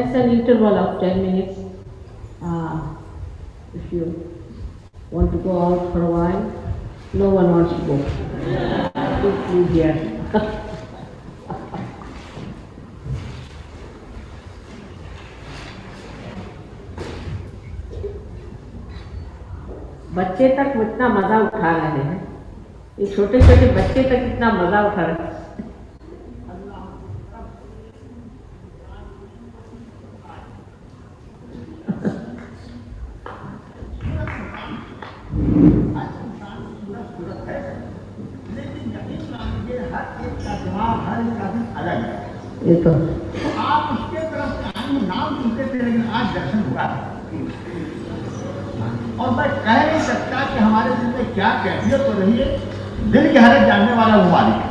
That's an interval of 10 minutes. If you want to go out for a while, no one wants to go. Please here. बच्चे तक इतना मजा उठा रहे हैं, ये छोटे छोटे बच्चे तक इतना मजा उठा रहे हैं। ये तो आप उसके तरफ नाम सुनते थे, लेकिन आज दर्शन हुआ और मैं कह नहीं सकता कि हमारे दिल में क्या कैफियत हो रही है। दिल की हालत जानने वाला वो मालिक है।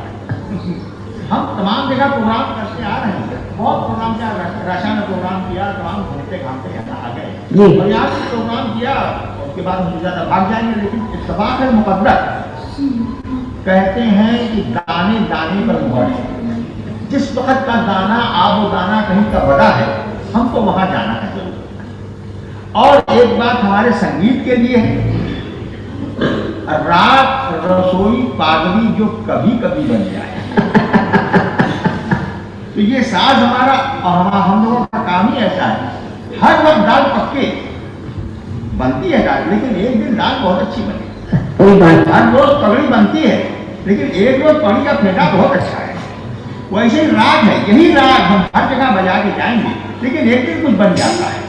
हम तमाम जगह प्रोग्राम करते आ रहे हैं, बहुत प्रोग्राम किया, रक्षा में प्रोग्राम किया, तमाम घूमते घामते यहाँ आ गए और यहाँ भी प्रोग्राम किया, उसके बाद हम ज़्यादा भाग जाएंगे। लेकिन इत्तफाक है मुक़द्दर, कहते हैं कि दाने दाने पर मुहर है। जिस वक्त का दाना आब दाना कहीं का बड़ा है, हमको वहां जाना है जरूर। और एक बात हमारे संगीत के लिए है, रात रसोई पागली जो कभी कभी बन जाए। तो ये साज हमारा और हम लोगों का काम ही ऐसा है, हर वक्त दाल पक्के बनती है दाल, लेकिन एक दिन दाल बहुत अच्छी बने। हर रोज पगड़ी बनती है, लेकिन एक रोज पगड़ी का फेंटा बहुत अच्छा है। वैसे ही राग है, यही राग हम हर जगह बजा के जाएंगे, लेकिन एक दिन कुछ बन जाता है।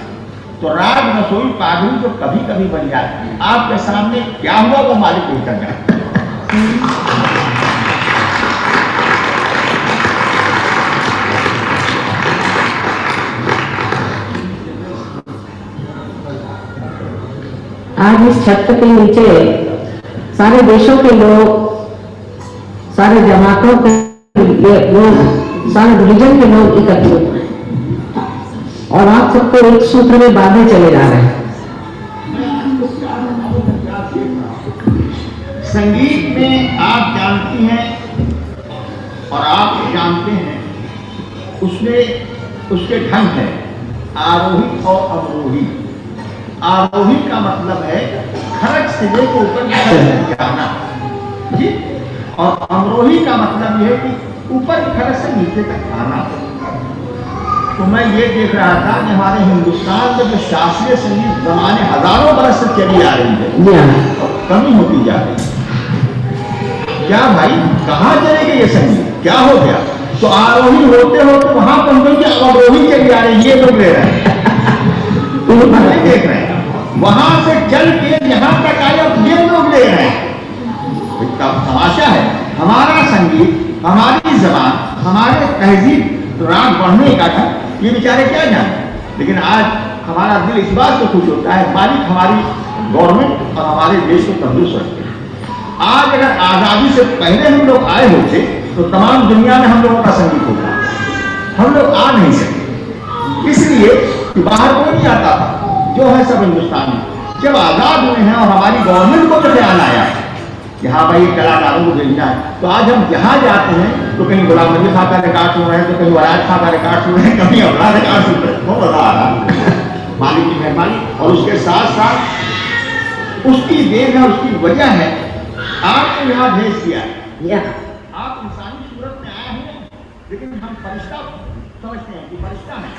तो राग रसोई पागल जो कभी कभी बन जाता है। आपके सामने क्या हुआ वो मालिक बेहतर जाए। आज इस छत के नीचे सारे देशों के लोग, सारे जमातों के लोग, सारे रिलीजन के लोग इकट्ठे हुए हैं और आप सबको एक सूत्र में बांधे चले जा रहे हैं। संगीत में आप जानती हैं और आप जानते हैं, उसमें उसके ढंग है आरोही और अवरोही। आरोही का मतलब है खरच से लेकर ऊपर जाना जी, और अवरोही का मतलब यह है कि ऊपर खरच से नीचे तक आना। तो मैं ये देख रहा था कि हमारे हिंदुस्तान में जो शास्त्रीय संगीत जमाने हजारों बरस से चली आ रही है, कमी होती जा रही है। क्या भाई कहाँ चलेगी ये संगीत, क्या हो गया? तो आरोही होते होते वहां पहुंच गई, अवरोही चली आ रही है, ये लोग ले रहे हैं। देख रहे हैं वहां से चल के यहाँ तक आए, अब ये लोग ले रहे हैं। तमाशा है। हमारा संगीत, हमारी जबान, हमारे तहजीब राग बढ़ने का था, ये बेचारे क्या जाने। लेकिन आज हमारा दिल इस बात से खुश होता है, मालिक हमारी गवर्नमेंट और हमारे देश को तंदुरुस्त रखते हैं। आज अगर आजादी से पहले हम लोग आए होते तो तमाम दुनिया में हम लोगों का संगीत होता, हम लोग आ नहीं सके। इसलिए बाहर कोई नहीं आता था, जो है सब हिंदुस्तानी। जब आजाद हुए हैं और हमारी गवर्नमेंट को जब ध्यान आया कि हाँ भाई कलाकारों को भेजना है, तो आज हम जहाँ जाते हैं तो कहीं गुलाम नबी खां का रिकॉर्ड सुन रहे हैं, तो कहीं वरायत खां का रिकॉर्ड सुन रहे हैं, कहीं अपना रिकॉर्ड सुन रहे हैं। बहुत मजा आ रहा मालिक की मेहरबानी। और उसके साथ साथ उसकी देन है, उसकी वजह है आपको यहाँ भेज दिया है। आप इंसानी सूरत में आए हैं, लेकिन हम फरिश्ता समझते हैं कि फरिश्ता है।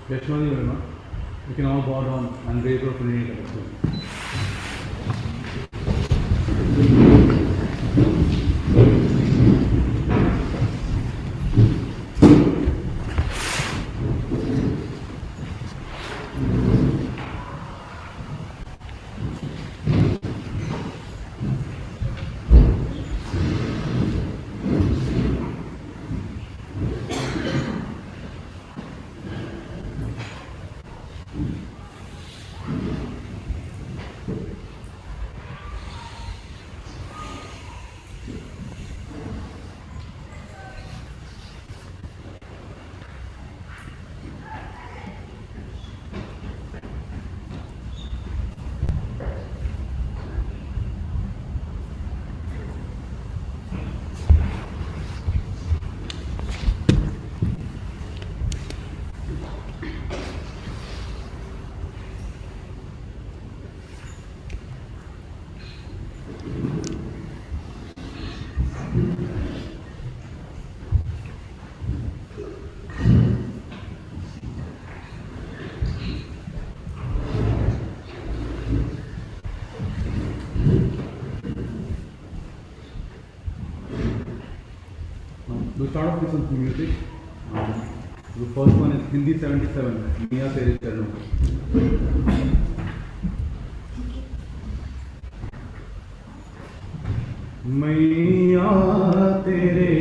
Yashwani Verma, we can all bow down and raise our community. start off with some music. The first one is Hindi 77, Miya Tere Charnon Pe. मैया तेरे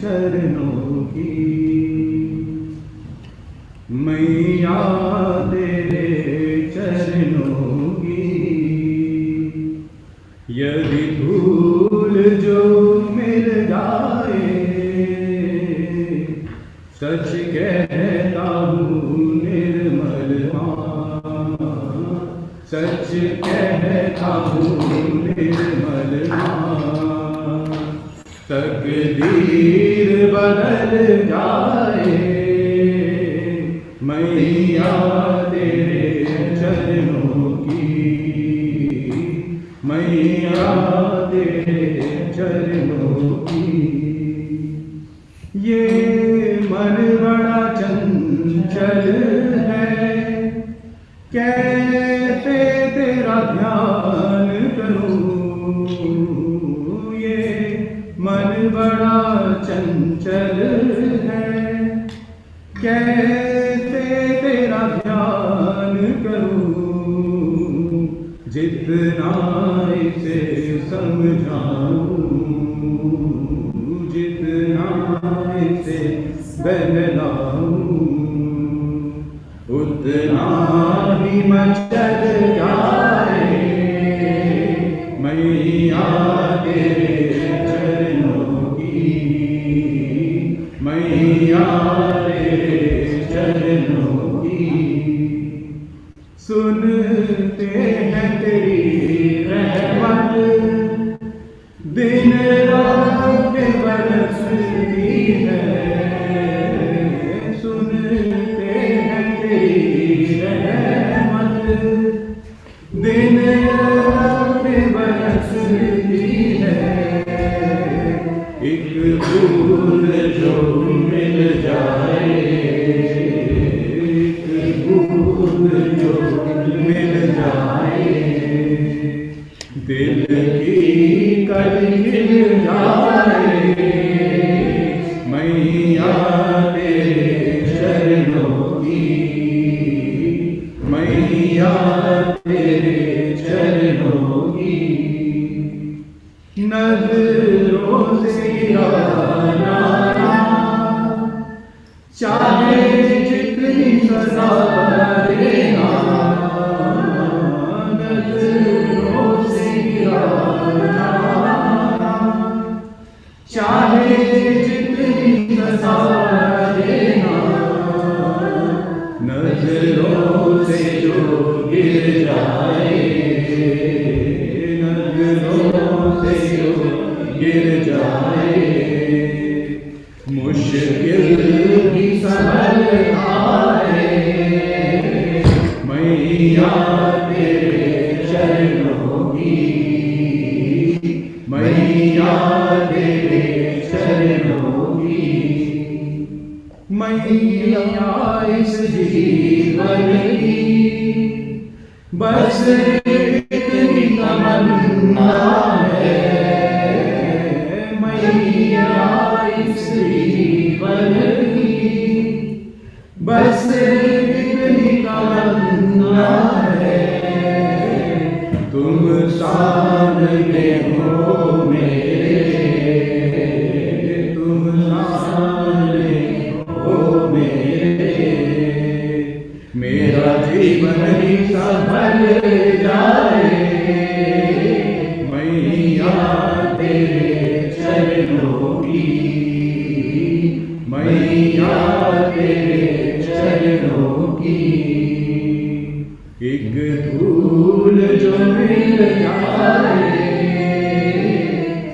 चरणों की, मैया तेरे चरणों की, यदि धूल जो मिल जाए, सच कहता हूँ निर्मल माँ, सच कहता हूँ निर्मल माँ, तकदीर बदल जाए, मैया तेरे चरणों की, मैया तेरे चरणों की। ये मन बड़ा चंचल है, कैसे तेरा ध्यान करूं, ये मन बड़ा चंचल है, कैसे तेरा ध्यान करूं, जितना इसे समझाऊं, जितना इसे बहलाऊं, उतना ही मचल जाए, मैया तेरे चरणों की, मैया तेरे चरणों की। सुनते हैं तेरी रहमत, दिन रात बरसती है, सुनते हैं तेरी रहमत, दिन रात बरसती है, एक बूंद जो मिल जाए, एक बूंद जो मिल जाए, दिल की कली खिल जाए, मैया तेरे चरणों की, मैया तेरे चरणों की। नजरों से गिराना चाहे जितनी सजा देना, नजरों से गिराना चाहे जितनी सजा देना, नजरों से जो गिर जाए, नजरों से जो गिर जाए, मुश्किल भी संभल आए, मैया तेरे चरणों की, मैया तेरे चरणों की। मैया इस जीवन की बस इतनी तमन्ना है, मैया इस जीवन की बस इतनी तमन्ना है, तुम सामने हो मेरे, तुम सामने हो मेरे, मेरा जीवन ही संभल जाए, मैया तेरे चरणों की, मैया तेरे चरणों की। एक धूल जो मिल जाए,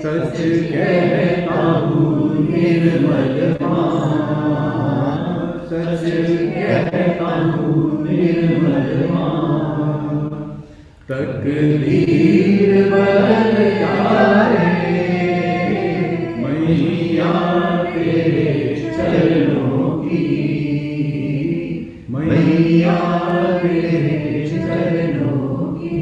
सच कहता हूँ निर्मल माँ, सच कहता हूँ निर्मल माँ, तकदीर बदल जाए, मैया तेरे चरणों की, मैया तेरे चरणों की।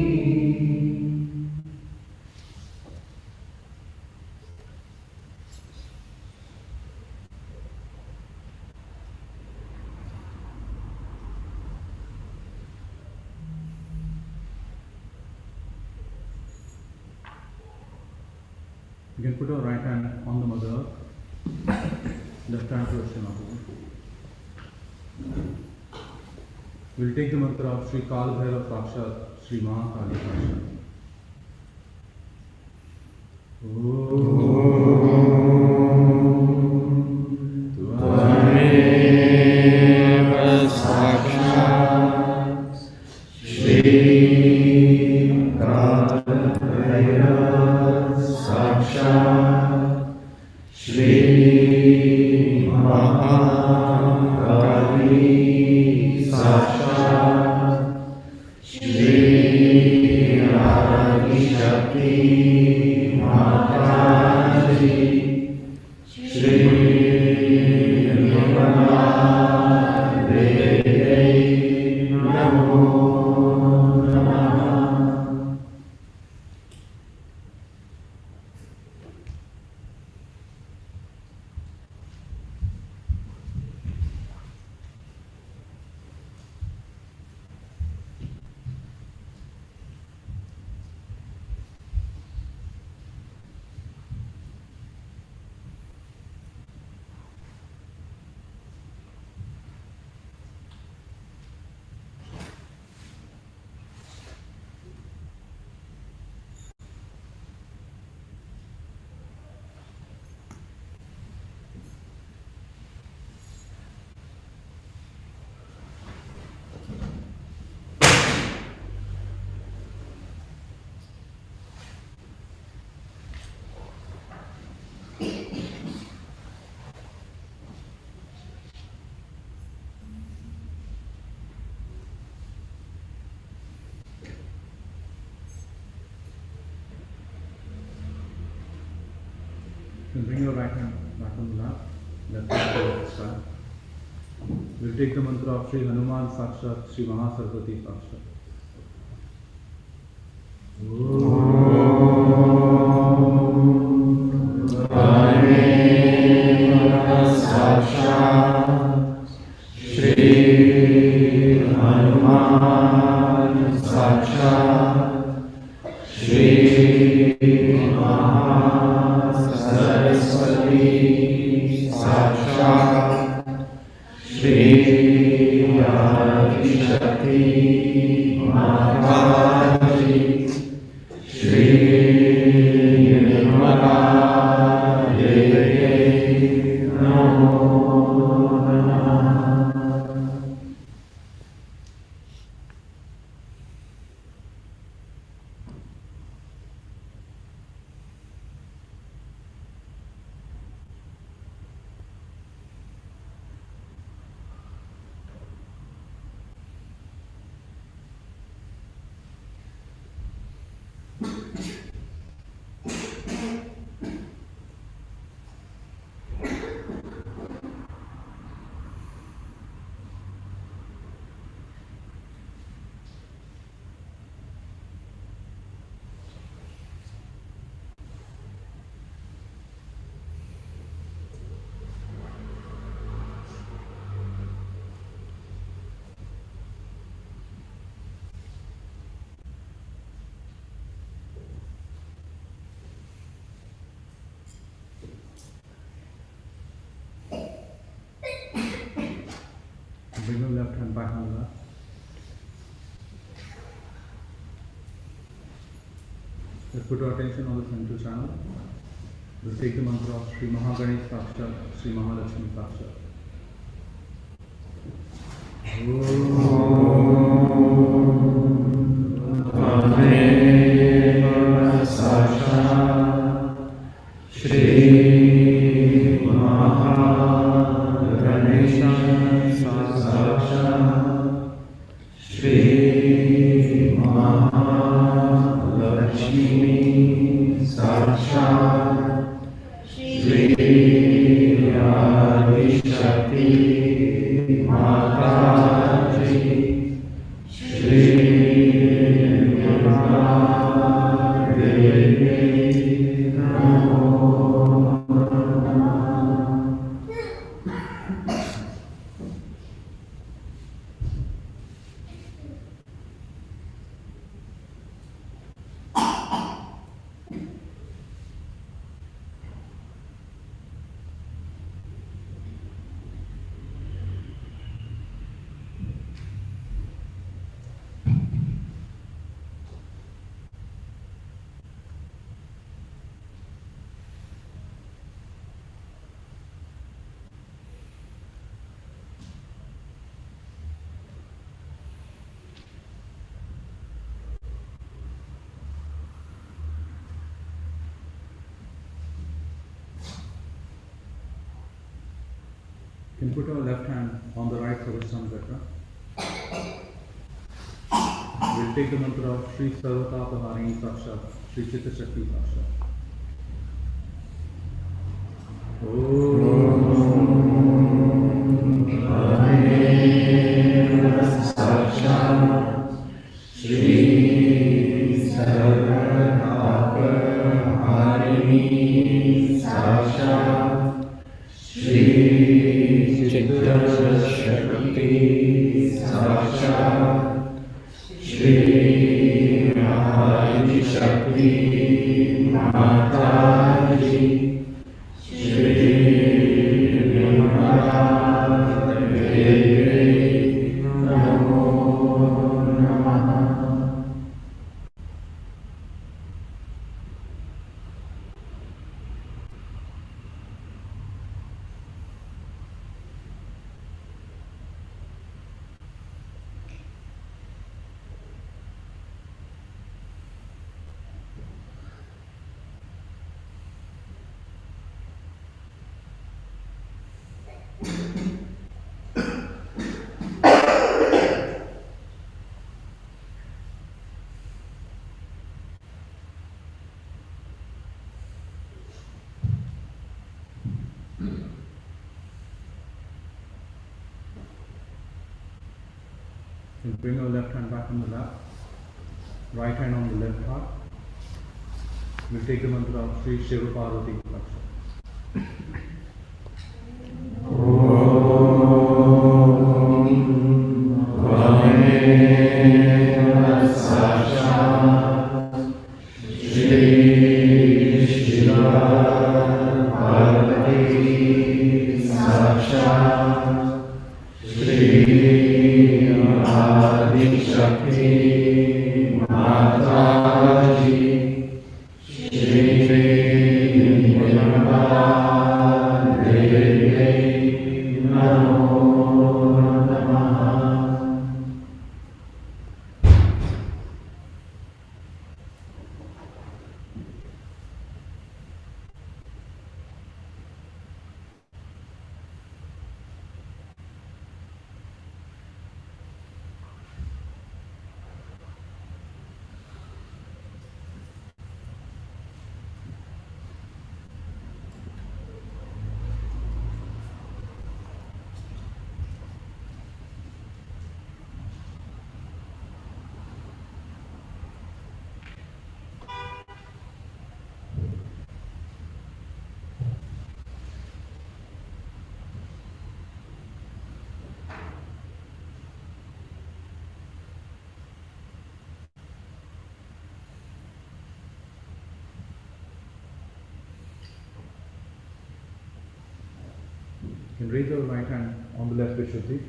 You can put your right hand on the mother, left hand towards the Mahu. We'll take the mantra of Sri Kal Bhairav Sakshat, Sri Mahakali Sakshat. You can bring your right hand back on the lap, left hand towards the sky. We'll take the mantra of Sri Hanuman Sakshat, Sri Mahasaraswati Sakshat. Bring your left hand back on the lap. Let's put our attention on the central channel. We'll take the mantra of Sri Mahaganesh Sakshat, Sri Mahalakshmi Sakshat. Shakti Mataji can put our left hand on the right Svadhisthana Chakra. We'll take the mantra of Shri Sarvatapaharini Sakshat, Shri Chitta Shakti Sakshat. We'll bring our left hand back on the lap, right hand on the left heart. We'll take the mantra of Shri Shiva Parvati Sakshat. You can raise your right hand on the left Vishuddhi.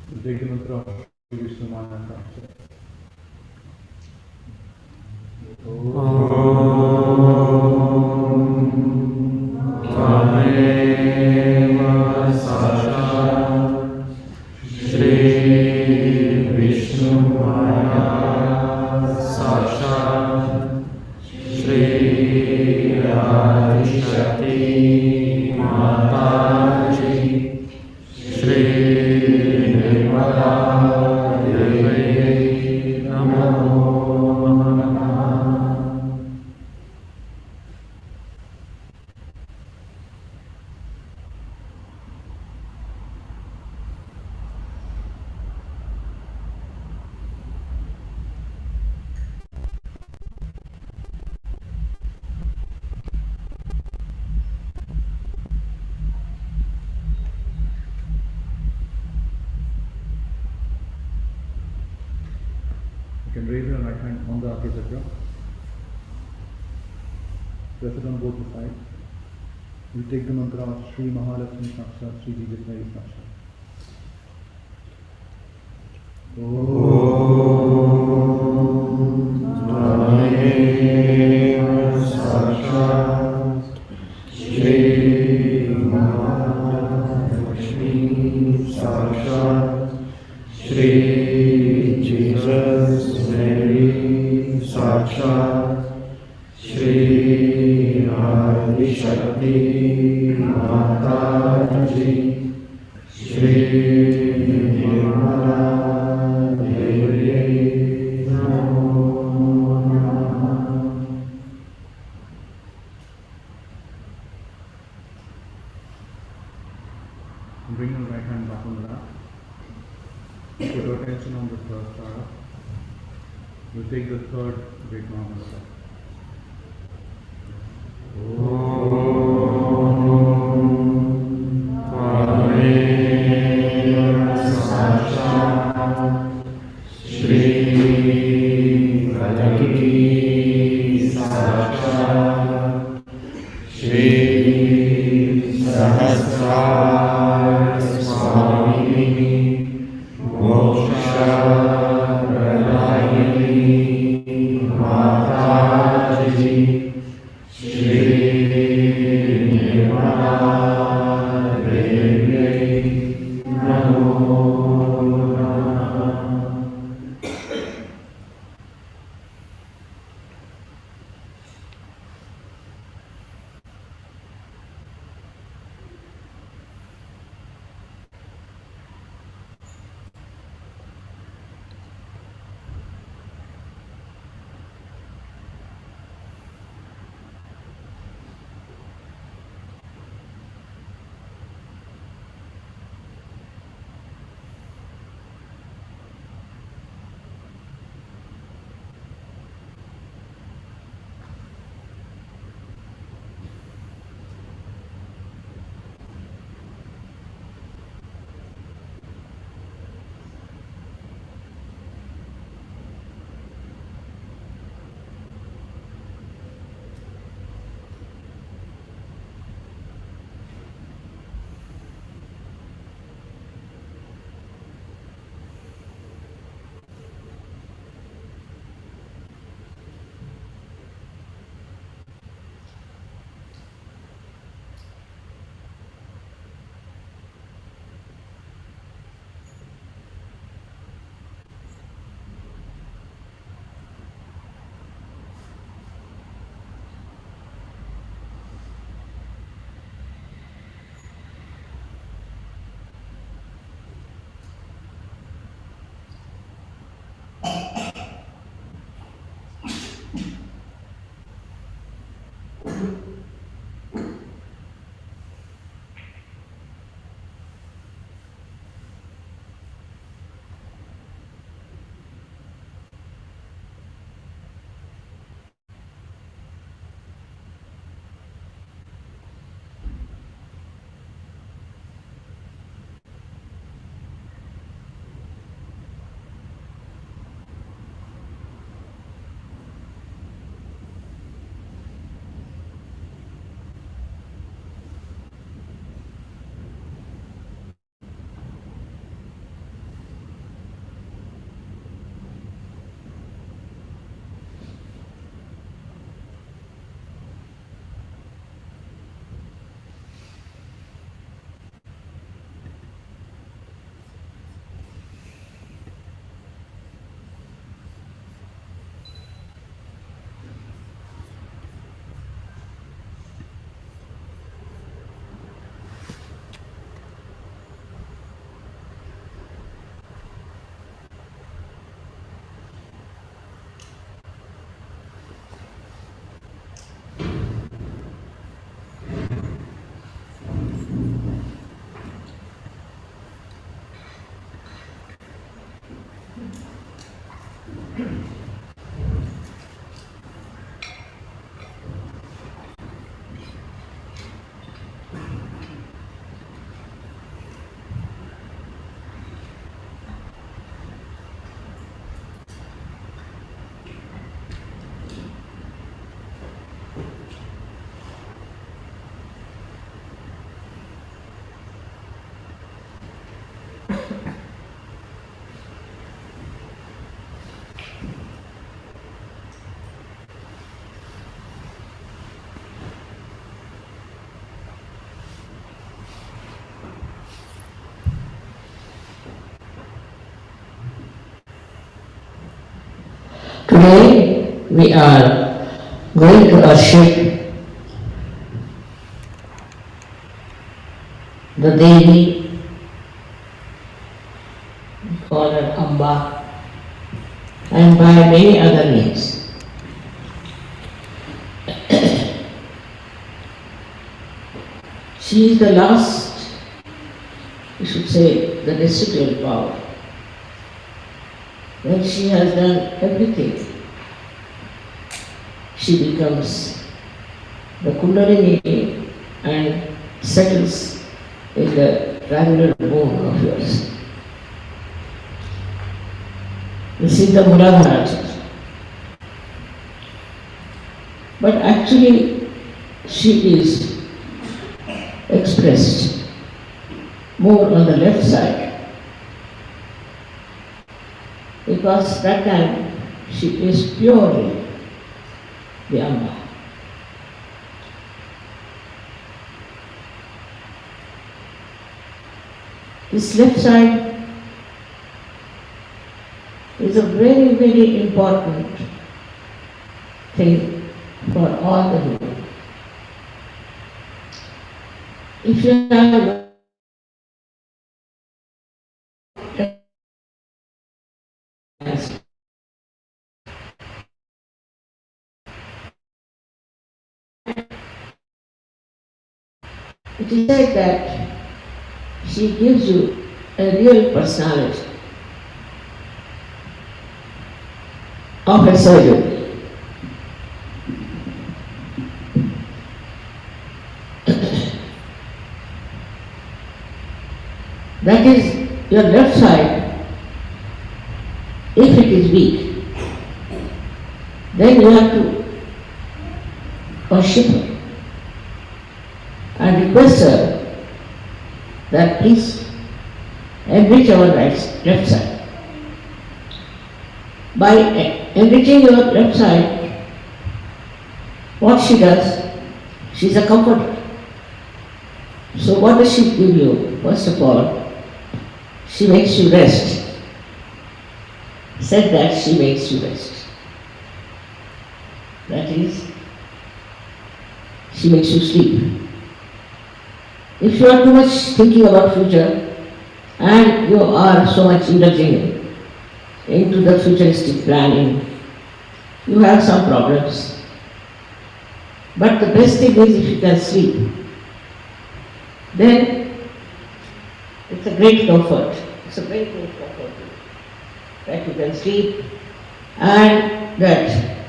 We'll take the mantra of Shri Vishnu Maya Sakshat. You can raise your right hand on the Akhi Chakra. Press it on both the sides. We'll take the mantra of Shri Mahalakshmi Sakshat, Shri Jijitmai Sakshat. Shri Adi Shakti Bring your right hand back on the lap. Put your attention on the third star. We'll take the third great Mahamudra. Today we are going to worship the Devi, we call her Amba, and by many other names. She is the last, we should say, the residual power. When she has done everything, she becomes the Kundalini and settles in the triangular bone of yours. This is the Muladhara. But actually, she is expressed more on the left side, because that time she is purely the Amba. This left side is a very, very important thing for all the people. If you have it is said that she gives you a real personality of a surgeon. That is, your left side, if it is weak, then you have to worship her and request her that please enrich our left side. By enriching your left side, what she does, she is a comforter. So what does she give you? First of all, she makes you rest. Said that she makes you rest. That is, she makes you sleep. If you are too much thinking about future and you are so much indulging into the futuristic planning, you have some problems. But the best thing is if you can sleep, then it's a great comfort. It's a very great comfort that you can sleep and that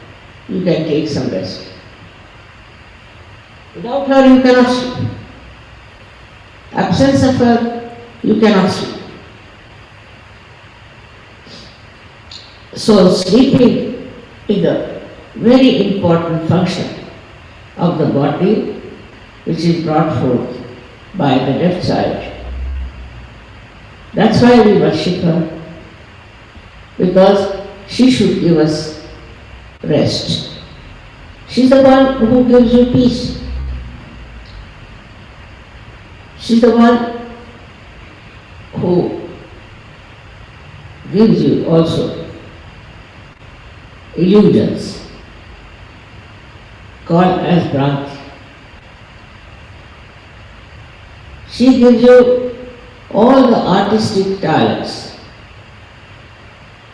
you can take some rest. Without her, you cannot sleep. Absence of her, you cannot sleep. So sleeping is a very important function of the body, which is brought forth by the left side. That's why we worship her, because she should give us rest. She's the one who gives you peace. She's the one who gives you also illusions, called as Bhranti. She gives you all the artistic talents.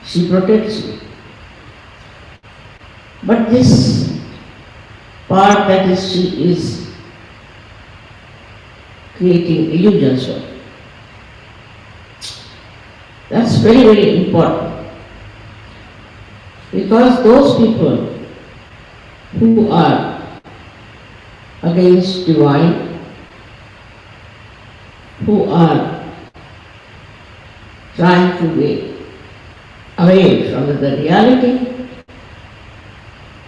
She protects you. But this part that is she is creating illusions for, that's very, very important. Because those people who are against divine, who are trying to be away from the reality,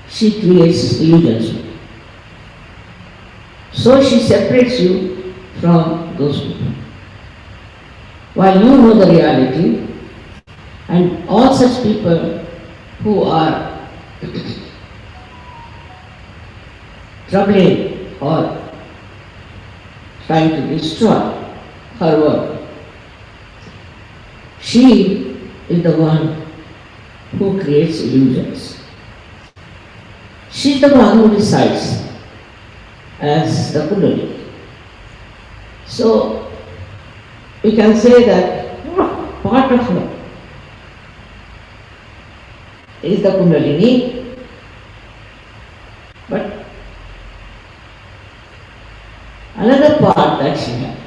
she creates illusions. So she separates you from those people. While you know the reality, and all such people who are troubling or trying to destroy her work, she is the one who creates illusions. She is the one who decides as the Kundalini. So we can say that part of her is the Kundalini, but another part that she has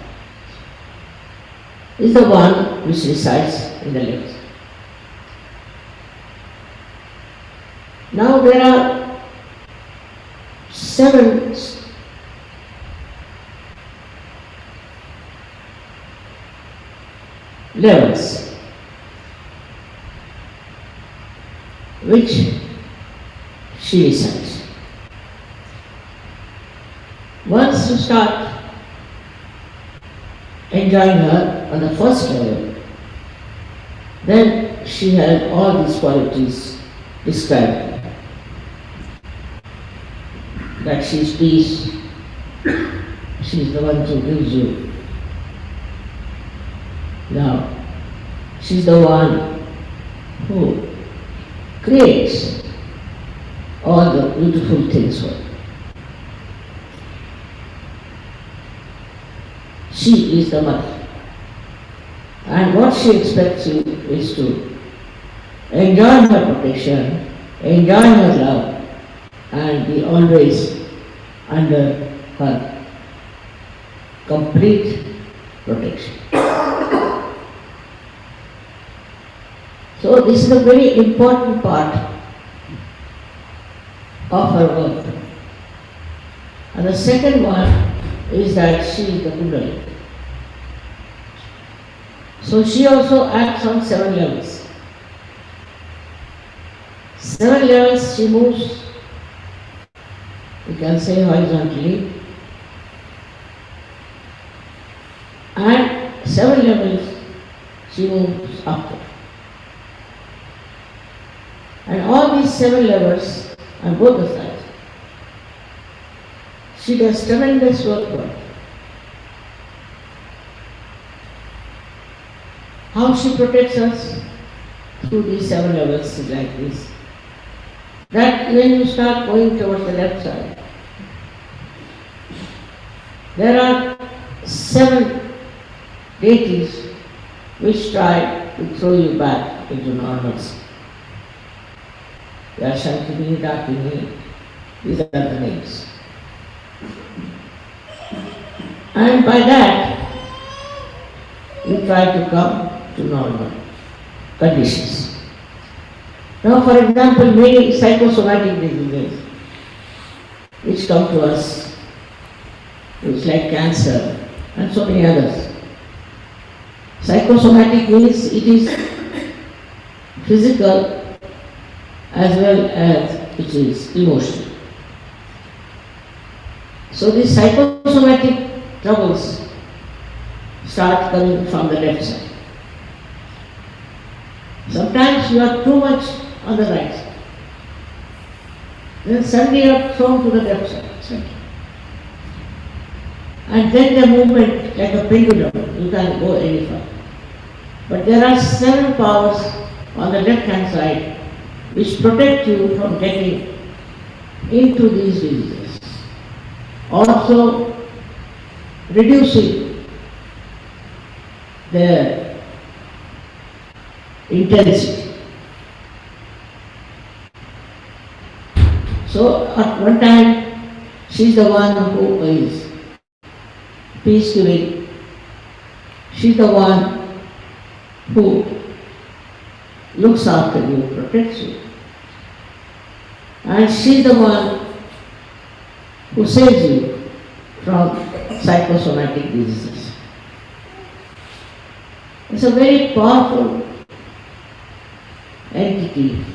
is the one which resides in the left. Now there are 7 levels which she resides. Once you start enjoying her on the first level, then she has all these qualities described. That she is peace, she is the one who gives you love, she is the one who creates all the beautiful things for you. She is the mother, and what she expects you is to enjoy her protection, enjoy her love, and be always under her complete protection. So this is a very important part of her work. And the second one is that she is the Kundalini. So she also acts on 7 levels. 7 levels she moves, you can say horizontally, and 7 levels she moves upward. And all these 7 levels on both the sides, she does tremendous work for it. How she protects us through these 7 levels is like this. That when you start going towards the left side, there are 7 deities which try to throw you back into normalcy. They are Shantini, Dakini, these are the names. And by that, you try to come to normal conditions. Now, for example, many psychosomatic diseases which come to us, which like cancer and so many others. Psychosomatic means it is physical as well as it is emotional. So these psychosomatic troubles start coming from the left side. Sometimes you are too much on the right side. Then suddenly you are thrown to the left side. And then the movement, like a pendulum, you can't go any further. But there are 7 powers on the left hand side which protect you from getting into these diseases. Also reducing their intensity. So at one time, she's the one who is peace giving. She's the one who looks after you, protects you. And she's the one who saves you from psychosomatic diseases. It's a very powerful entity.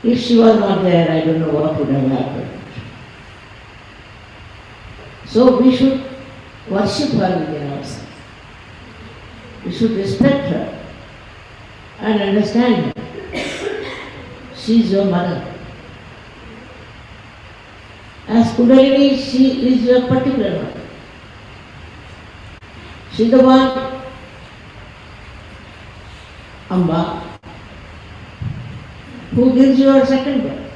If she was not there, I don't know what would have happened. So we should worship her within ourselves. We should respect her and understand her. She is your mother. As Kundalini, she is your particular mother. She is the one, Amba, who gives you a second birth.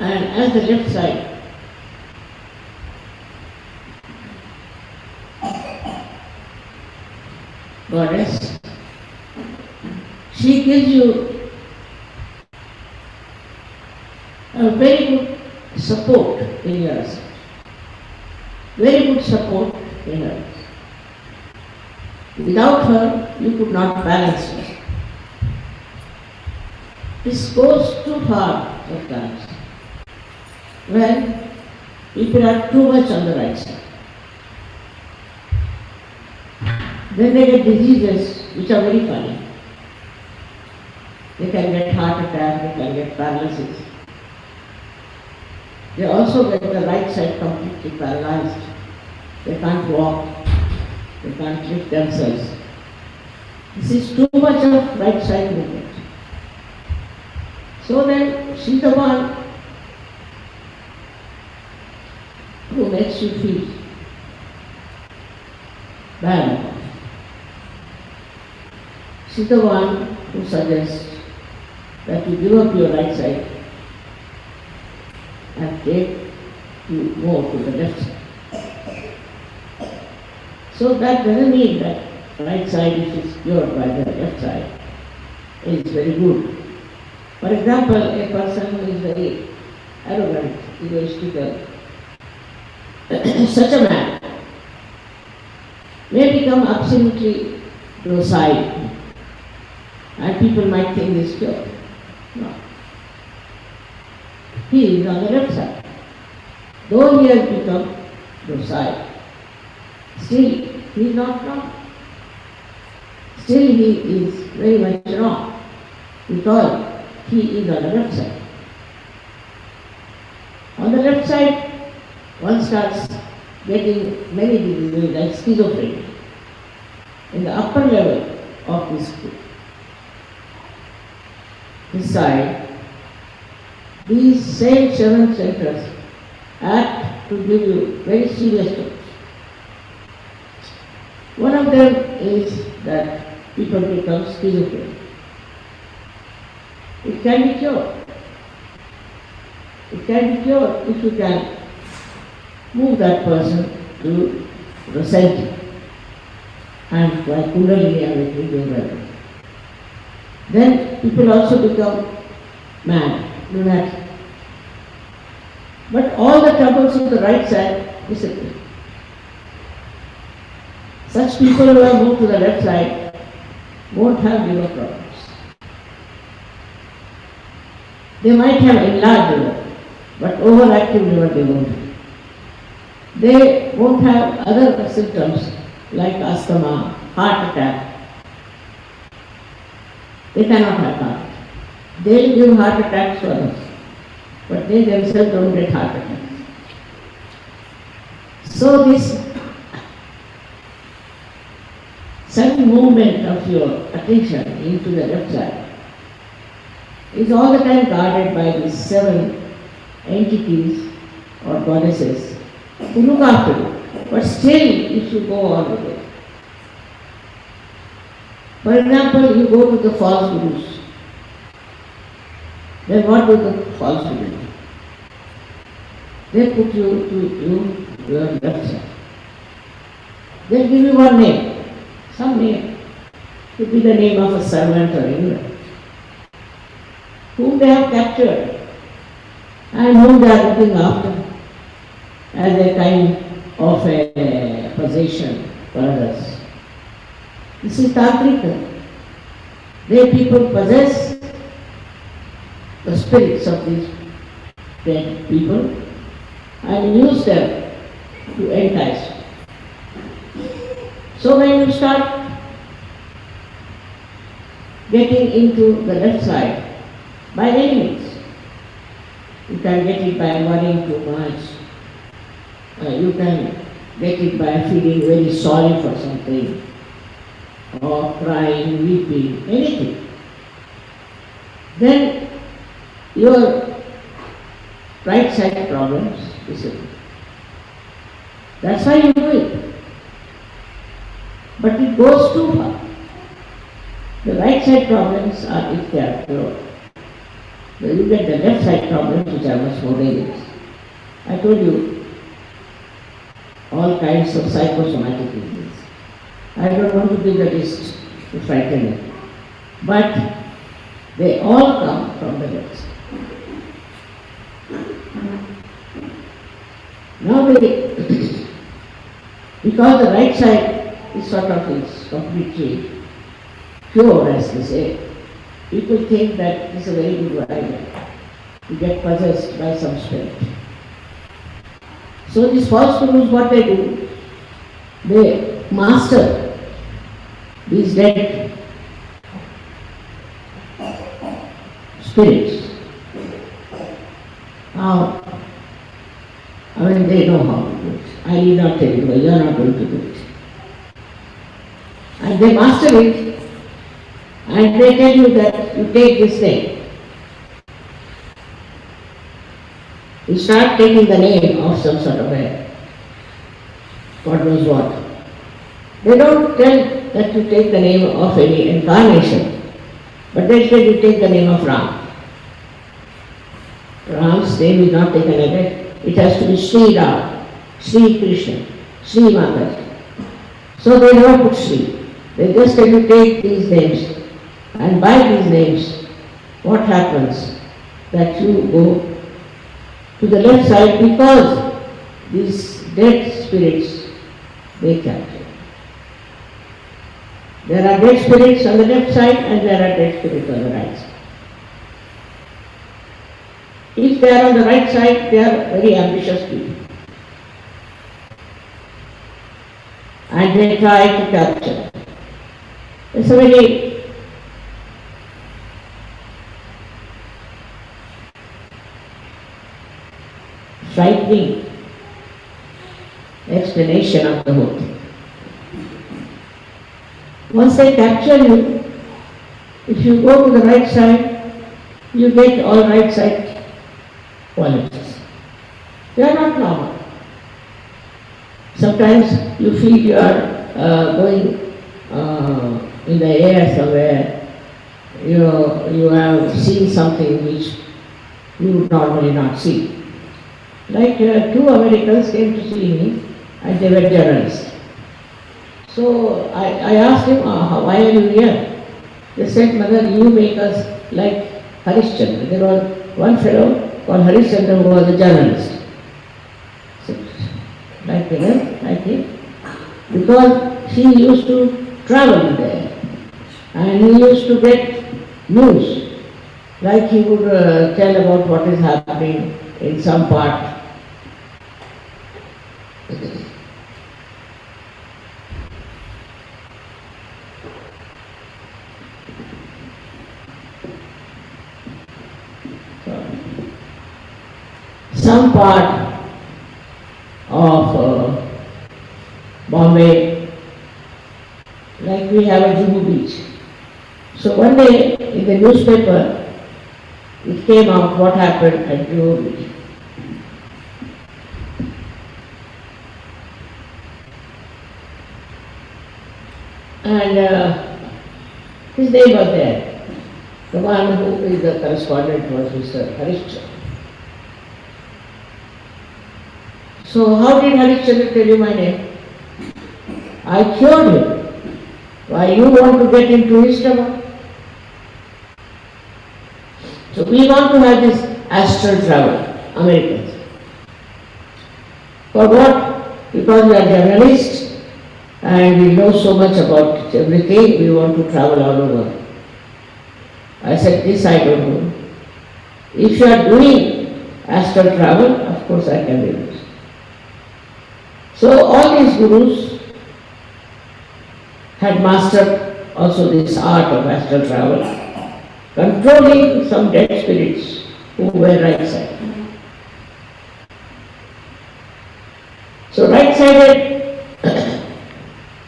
And as the left side, goddess. She gives you a very good support in your ascent. Very good support in her. Without her, you could not balance yourself. This goes too far sometimes when people are too much on the right side. Then they get diseases which are very funny. They can get heart attack, they can get paralysis. They also get the right side completely paralyzed. They can't walk, they can't lift themselves. This is too much of right side movement. So then she's the one who makes you feel bad about it. She's the one who suggests that you give up your right side and take you more to the left side. So that doesn't mean that right side, which is cured by the left side, is very good. For example, a person who is very arrogant, egoistical, such a man may become absolutely docile, and people might think this cured. No. He is on the left side. Though he has become docile, still he is not wrong. Still he is very much wrong because he is on the left side. On the left side, one starts getting many diseases like schizophrenia. In the upper level of this side, these same seven centers act to give you very serious troubles. One of them is that people become schizophrenic. It can be cured. It can be cured if you can move that person to the center and by Kundalini and everything. Then people also become mad, lunatic. But all the troubles of the right side disappear. Such people who have moved to the left side won't have liver problems. They might have enlarged liver, but overactive liver they won't have. They won't have other symptoms like asthma, heart attack. They cannot have heart attack. They give heart attacks to others, but they themselves don't get heart attacks. So this sudden movement of your attention into the left side is all the time guarded by these seven entities or goddesses who look after you. But still, if you go all the way, for example, you go to the false gurus, then what do the false gurus do? They put you to your left side. They give you one name, some name. Could be the name of a servant or anyone, whom they have captured and whom they are looking after as a kind of a possession for others. This is Tantrika. They people possess the spirits of these dead people and use them to entice. So when you start getting into the left side, by any means, you can get it by worrying too much, you can get it by feeling very sorry for something, or crying, weeping, anything. Then your right side problems disappear. That's why you do it. But it goes too far. The right side problems are if they are cured. But you get the left side problems which are much more dangerous. I told you all kinds of psychosomatic diseases. I don't want to give the list to frighten you. But they all come from the left side. Now because the right side is sort of is completely pure, as they say, people think that it's a very good idea to get possessed by some spirit. So these false gurus, what they do, they master these dead spirits. How? I mean, they know how to do it. I need not tell you, you are not going to do it. And they master it, and they tell you that you take this thing. You start taking the name of some sort of a, God knows what. They don't tell that you take the name of any incarnation, but they tell you take the name of Ram. Ram's name is not taken away. It has to be Sri Ram, Sri Krishna, Sri Mataji. So they never put Sri. They just tell you take these names, and by these names, what happens? That you go to the left side because these dead spirits, they capture. There are dead spirits on the left side and there are dead spirits on the right side. If they are on the right side, they are very ambitious people. And they try to capture. It's a very frightening explanation of the whole thing. Once they capture you, if you go to the right side, you get all right side qualities. They are not normal. Sometimes you feel you are going in the air somewhere, you have seen something which you would normally not see. Like two Americans came to see me and they were journalists. So I asked him, why are you here? They said, Mother, you make us like Harishchandra. There was one fellow called Harishchandra who was a journalist. So, like him, because he used to travel there and he used to get news. Like he would tell about what is happening in some part. Some part of Bombay, like we have a Juhu beach. So one day in the newspaper, it came out what happened at Juhu beach. And his name was there. The one who is the correspondent was Mr. Harishchandra. So how did Harishchandra tell you my name? I cured him. Why you want to get into his stomach? So we want to have this astral travel, Americans. For what? Because we are journalists and we know so much about everything, we want to travel all over. I said, this I don't know. If you are doing astral travel, of course I can do it. So all these gurus had mastered also this art of astral travel, controlling some dead spirits who were right side. So right sided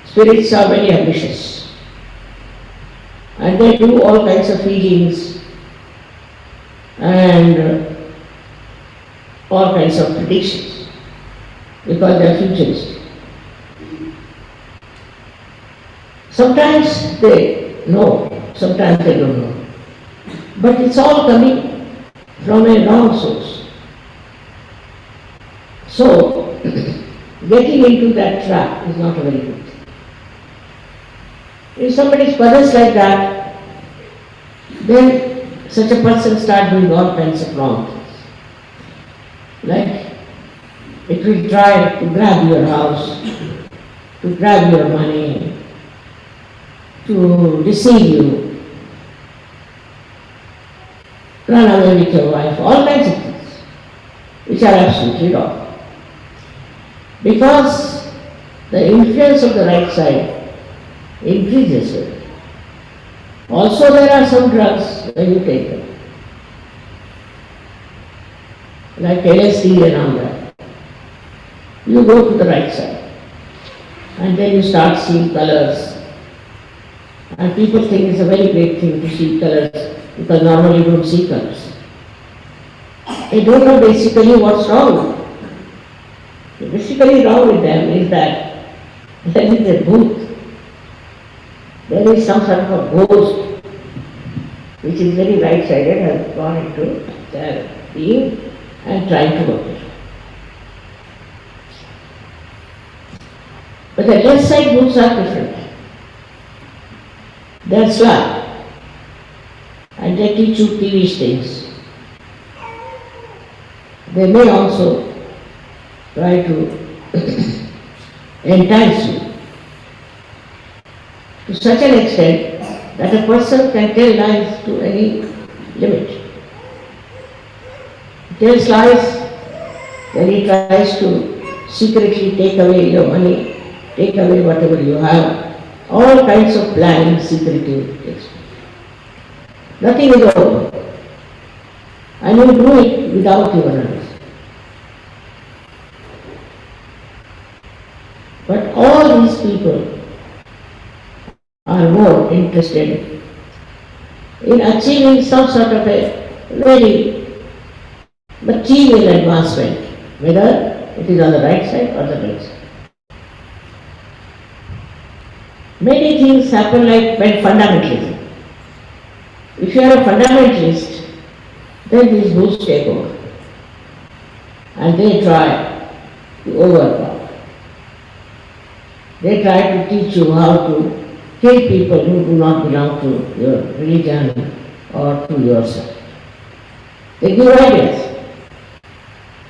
spirits are very ambitious and they do all kinds of healings and all kinds of predictions because they are futurists. Sometimes they know, sometimes they don't know. But it's all coming from a wrong source. So, getting into that trap is not a very good thing. If somebody's mother is like that, then such a person start doing all kinds of wrong things. Like, it will try to grab your house, to grab your money, to deceive you, run away with your wife, all kinds of things, which are absolutely wrong. Because the influence of the right side increases with it. Also, there are some drugs when you take them, like LSD and all that. You go to the right side, and then you start seeing colors. And people think it's a very great thing to see colors, because normally you don't see colors. They don't know basically what's wrong. Basically wrong with them is that there is a booth. There is some sort of a ghost which is very right-sided, has gone into their being and trying to work it. But the left side groups are different. They are sly and they teach you TV things. They may also try to entice you to such an extent that a person can tell lies to any limit. He tells lies when he tries to secretly take away your money, take away whatever you have, all kinds of planning secretly takes place. Nothing is over. And you do it without your knowledge. But all these people are more interested in achieving some sort of a very material advancement, whether it is on the right side or the left side. Many things happen like when fundamentalism. If you are a fundamentalist, then these groups take over and they try to overpower. They try to teach you how to kill people who do not belong to your religion or to yourself. They give ideas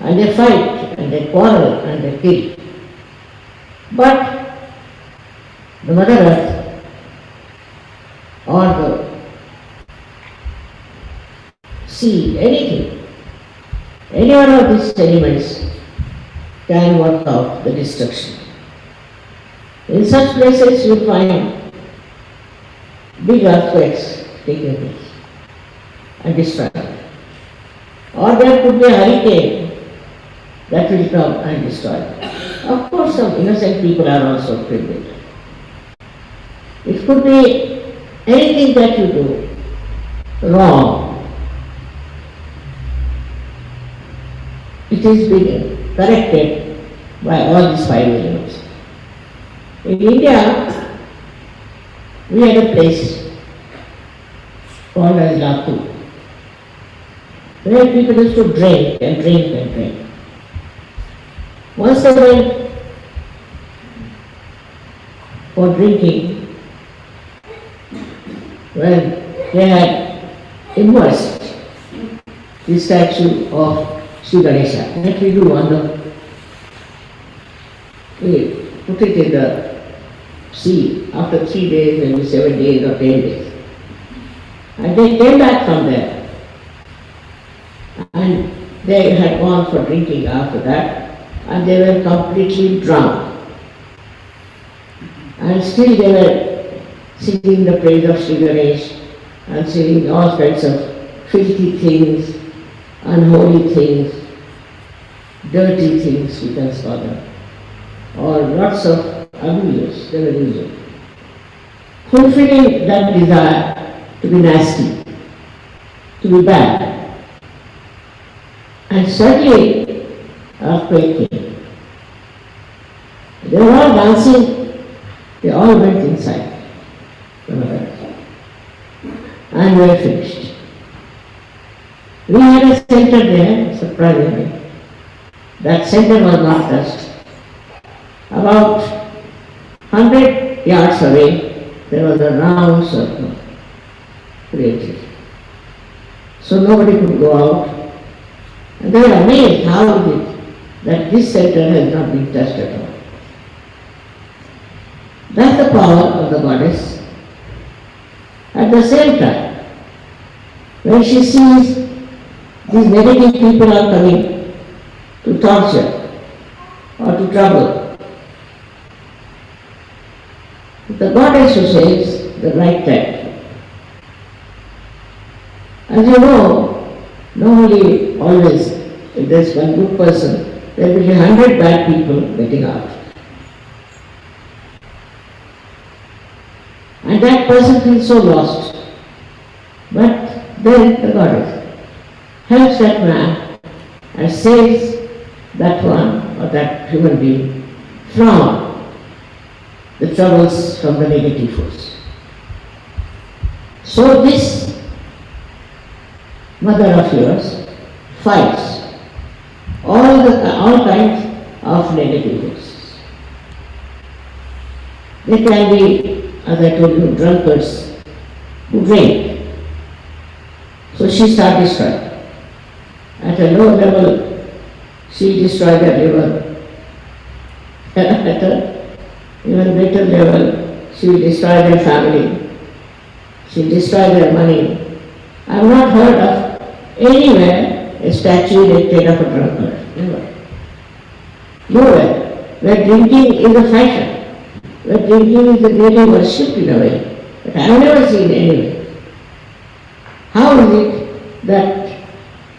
and they fight and they quarrel and they kill. But the Mother Earth or the sea, anything, any one of these elements can work out the destruction. In such places you find big earthquakes taking place and destroy. Or there could be a hurricane that will come and destroy. Of course, some innocent people are also killed. It could be anything that you do wrong. It is being corrected by all these five elements. In India, we had a place called as Latu, where people used to drink and drink and drink. Once they went for drinking, when they had immersed the statue of Sri Ganesha, that we do on we put it in the sea after 3 days, maybe 7 days or 10 days. And they came back from there. And they had gone for drinking after that, and they were completely drunk. And still they were singing the praise of Sri Ganesh and saying all kinds of filthy things, unholy things, dirty things, we can call them, or lots of abuse they were using, fulfilling that desire to be nasty, to be bad. And suddenly earthquake came. They were all dancing, they all went inside and were finished. We had a center there, surprisingly. That center was not touched. About 100 yards away, there was a round circle created. So nobody could go out. And they were amazed how is it that this center has not been touched at all. That's the power of the goddess. At the same time, when she sees these negative people are coming to torture or to trouble, the goddess who says the right time. As you know, normally always if there's one good person, there will be 100 bad people getting out. And that person feels so lost. But then the goddess helps that man and saves that one or that human being from the troubles from the negative force. So this mother of yours fights all kinds of negative forces. They can be, as I told you, drunkards who drink. So she started destroying. At a low level, she destroyed their liver. At a even greater level, she will destroy their family. She will destroy their money. I have not heard of anywhere a statue erected of a drunkard. Never. Nowhere. Where drinking is a fashion. Where drinking is really worshipped in a way. But I have never seen anywhere. How is it that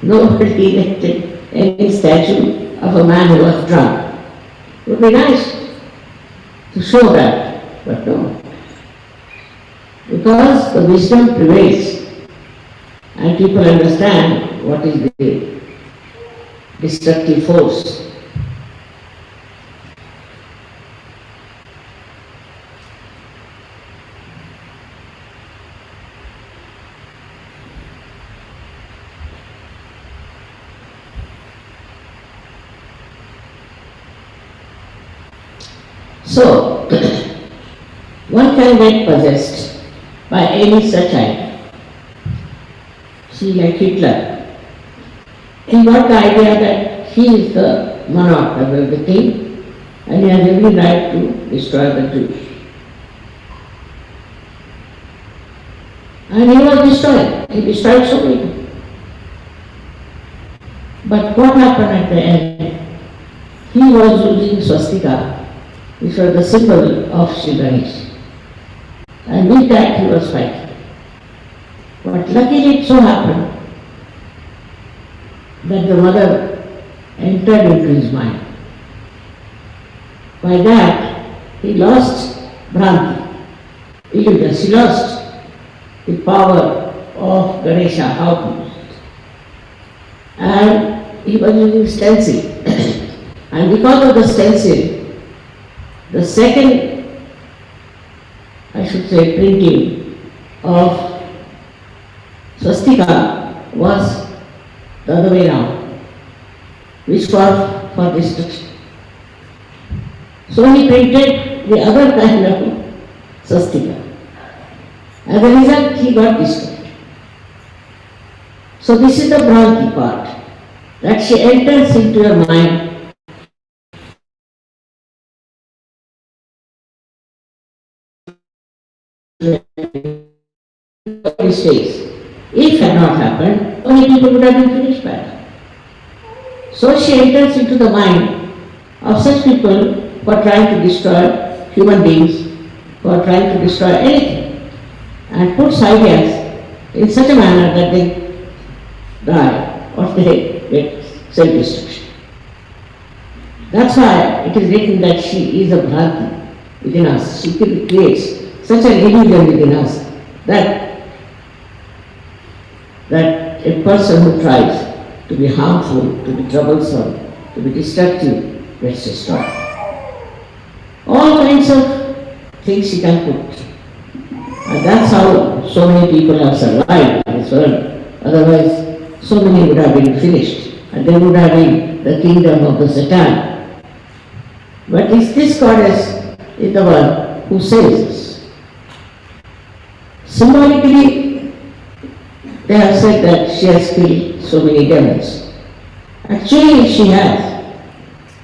nobody erected any statue of a man who was drunk? It would be nice to show that, but no. Because the wisdom prevails and people understand what is the destructive force. So, one can get possessed by any such idea. See, like Hitler, he got the idea that he is the monarch, the king, and he has every right to destroy the Jews. And he was destroyed. He destroyed so many people. But what happened at the end? He was using swastika, which was the symbol of Sri Ganesh. And with that he was fighting. But luckily it so happened that the mother entered into his mind. By that he lost Bhranti, illusions. He lost the power of Ganesha, how to use it. And he was using stencil. And because of the stencil, the second, I should say, printing of swastika was the other way around, which was for destruction. So he printed the other kind of swastika. As a result, he got destroyed. So this is the Bhranti part, that she enters into your mind. Mistakes. If it had not happened, only people would have been finished by now. So she enters into the mind of such people who are trying to destroy human beings, who are trying to destroy anything, and puts ideas in such a manner that they die or they get self-destruction. That's why it is written that she is a Bhranti within us. She creates such an illusion within us that a person who tries to be harmful, to be troublesome, to be destructive, gets destroyed. All kinds of things she can put. And that's how so many people have survived in this world. Otherwise, so many would have been finished, and they would have been the kingdom of the Satan. But this goddess is the one who saves us. They have said that she has killed so many demons. Actually, she has.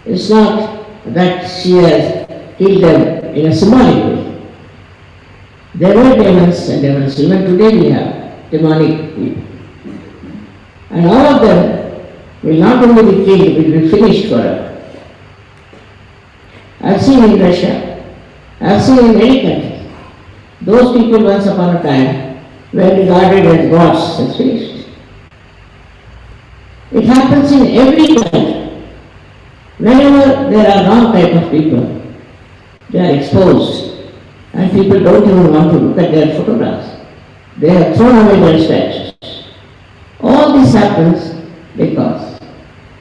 It's not that she has killed them in a symbolic way. There were demons and devils. Even today we have demonic people. And all of them will not only be killed, will be finished forever. I've seen in Russia, I've seen in many countries, those people once upon a time were regarded as gods and finished. It happens in every country. Whenever there are wrong type of people, they are exposed and people don't even want to look at their photographs. They have thrown away their statues. All this happens because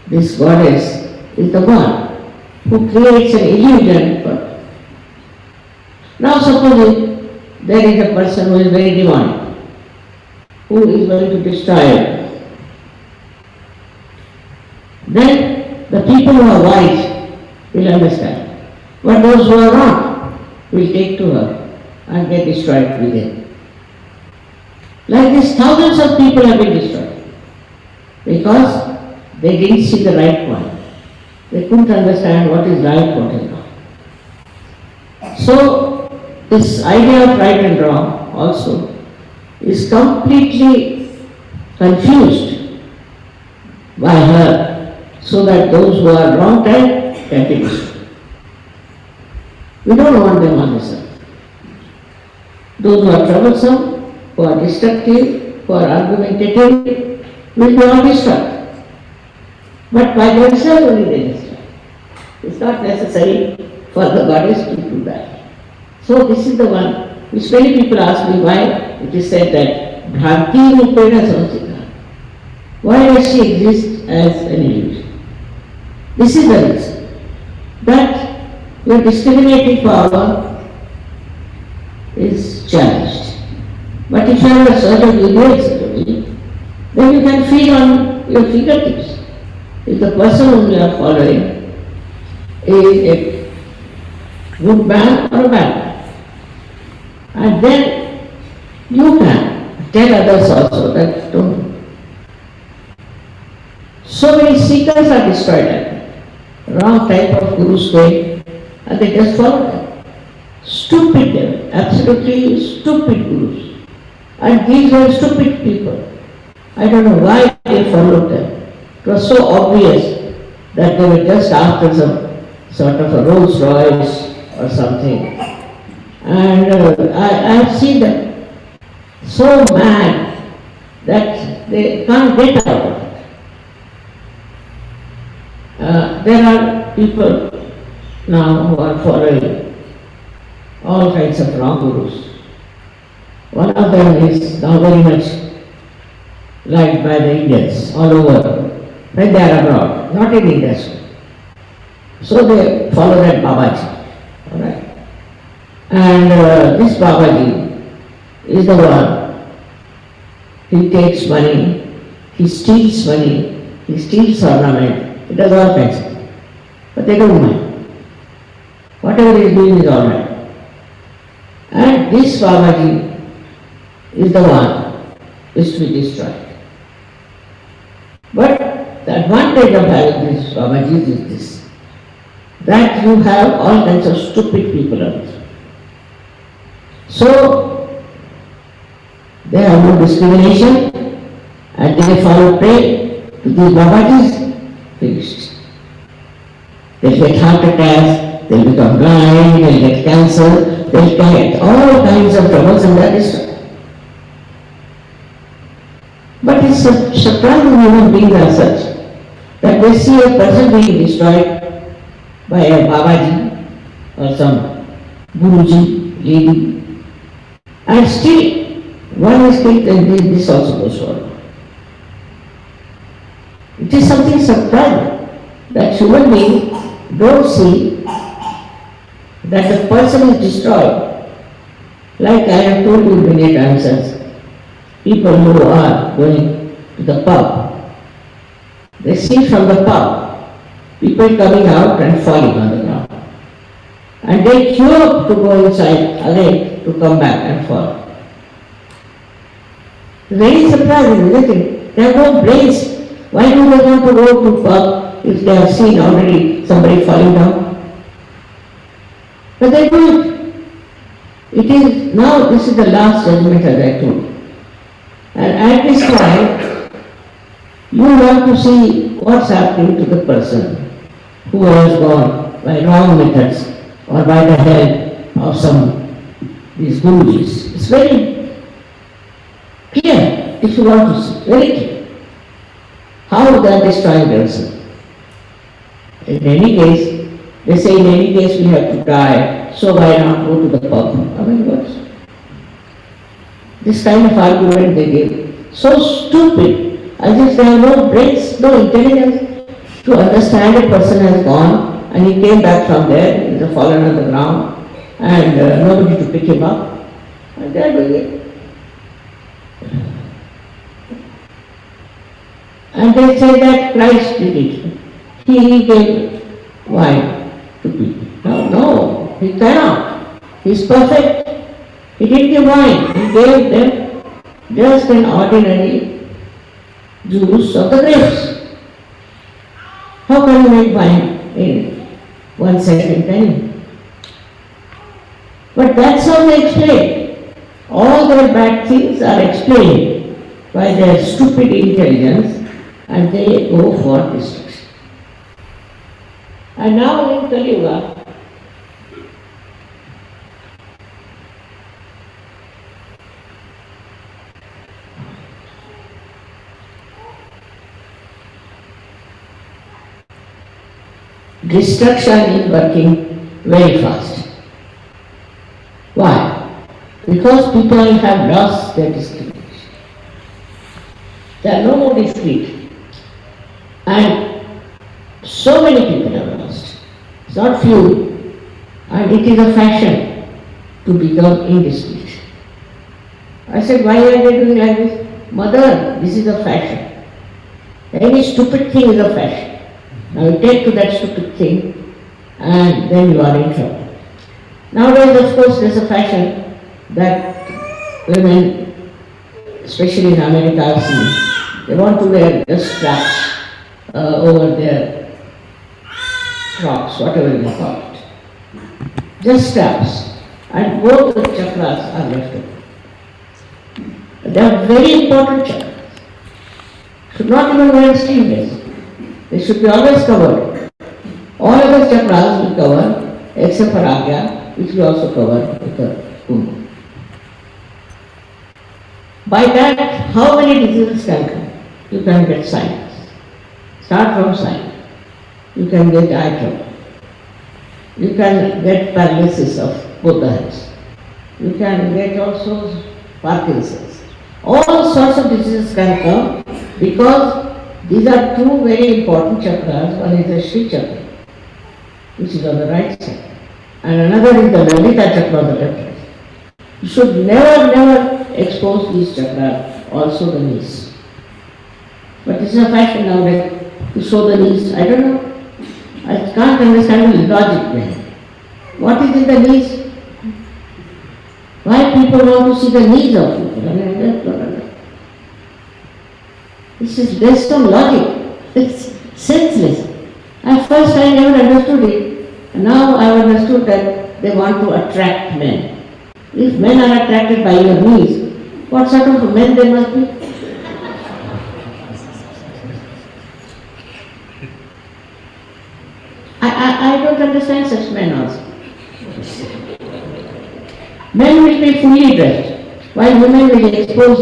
this goddess is the one who creates an illusion for. Now suppose there is a person who is very demonic, who is going to destroy it. Then the people who are wise will understand. But those who are not will take to her and get destroyed within. Like this, thousands of people have been destroyed because they didn't see the right point. They couldn't understand what is right, what is wrong. So, this idea of right and wrong also is completely confused by her, so that those who are wrong type can be destroyed. We don't want them on this earth. Those who are troublesome, who are destructive, who are argumentative, will be all destroyed. But by themselves only they destroy. It's not necessary for the goddess to do that. So this is the one which many people ask me why it is said that Bhakti Rupena Samsita. Why does she exist as an illusion? This is the reason that your discriminating power is challenged. But if you have a certain ideology, then you can feel on your fingertips if the person whom you are following is a good man or a bad man. And then you can tell others also that don't. So many seekers are destroyed. Wrong type of gurus came and they just follow them. Stupid them, absolutely stupid gurus. And these were stupid people. I don't know why they followed them. It was so obvious that they were just after some sort of a Rolls Royce or something. And I have seen them so mad that they can't get out of it. There are people now who are following all kinds of wrong gurus. One of them is now very much liked by the Indians all over when they are abroad, not in India. So they follow that Babaji. Alright. And this Babaji is the one. He takes money, he steals money, he steals ornament, he does all kinds of things. But they don't mind. Whatever he is doing is alright. And this Babaji is the one is to be destroyed. But the advantage of having this Babaji is this, that you have all kinds of stupid people on it. So, they have no discrimination and they follow prey to these Babajis, finished. They'll get heart attacks, they'll become blind, they'll get cancer, they'll get all kinds of troubles and that is. But it's surprising human beings are such that they see a person being destroyed by a Babaji or some Guruji, lady, and still one is killed and this also goes forward. It is something surprising that human beings don't see that the person is destroyed. Like I have told you many times, people who are going to the pub, they see from the pub people coming out and falling on the ground. And they queue up to go inside again to come back and fall. Very surprising, isn't it? They have no brains. Why do they want to go to pub if they have seen already somebody falling down? But they do it. It is, now this is the last judgment as I told you. And at this point, you want to see what's happening to the person who has gone by wrong methods or by the help of these gurus. It's very clear if you want to see, very clear how they are destroying themselves. In any case, they say in any case we have to die, so why not go to the pub? I mean, what? This kind of argument they give. So stupid, as if they have no brains, no intelligence to understand a person has gone and he came back from there, he has fallen on the ground and nobody to pick him up. And they are doing it. And they say that Christ did it. He gave wine to people. No, he cannot. He is perfect. He didn't give wine. He gave them just an ordinary juice of the grapes. How can you make wine in 1 second? Can you? But that's how they explain. All their bad things are explained by their stupid intelligence, and they go for destruction. And now in Kali Yuga, destruction is working very fast. Why? Because people have lost their discrimination. There are no more discreet. And so many people have lost. It's not few. And it is a fashion to become indiscreet. I said, why are they doing like this? Mother, this is a fashion. Any stupid thing is a fashion. Now you take to that stupid thing and then you are in trouble. Nowadays, of course, there's a fashion that women, especially in America, I've seen, they want to wear just straps over their frocks, whatever you call it. Just straps. And both the chakras are left open. They are very important chakras. Should not even wear sleeveless. They should be always covered. All other chakras will cover, except for Agya, which will also cover with the Kumbh. By that, how many diseases can come? You can get sinus. Start from sinus. You can get eye trouble. You can get paralysis of both the hands. You can get also Parkinson's. All sorts of diseases can come because these are two very important chakras. One is the Shri chakra, which is on the right side, and another is the Lalita chakra on the left side. You should never expose these chakras, also the knees. But this is a fashion nowadays to show the knees. I don't know. I can't understand the logic behind it. What is in the knees? Why people want to see the knees of people? I mean, I don't understand. This is based on logic. It's senseless. At first I never understood it. And now I have understood that they want to attract men. If men are attracted by your knees, what sort of men they must be? I don't understand such men also. Men will be fully dressed, while women will expose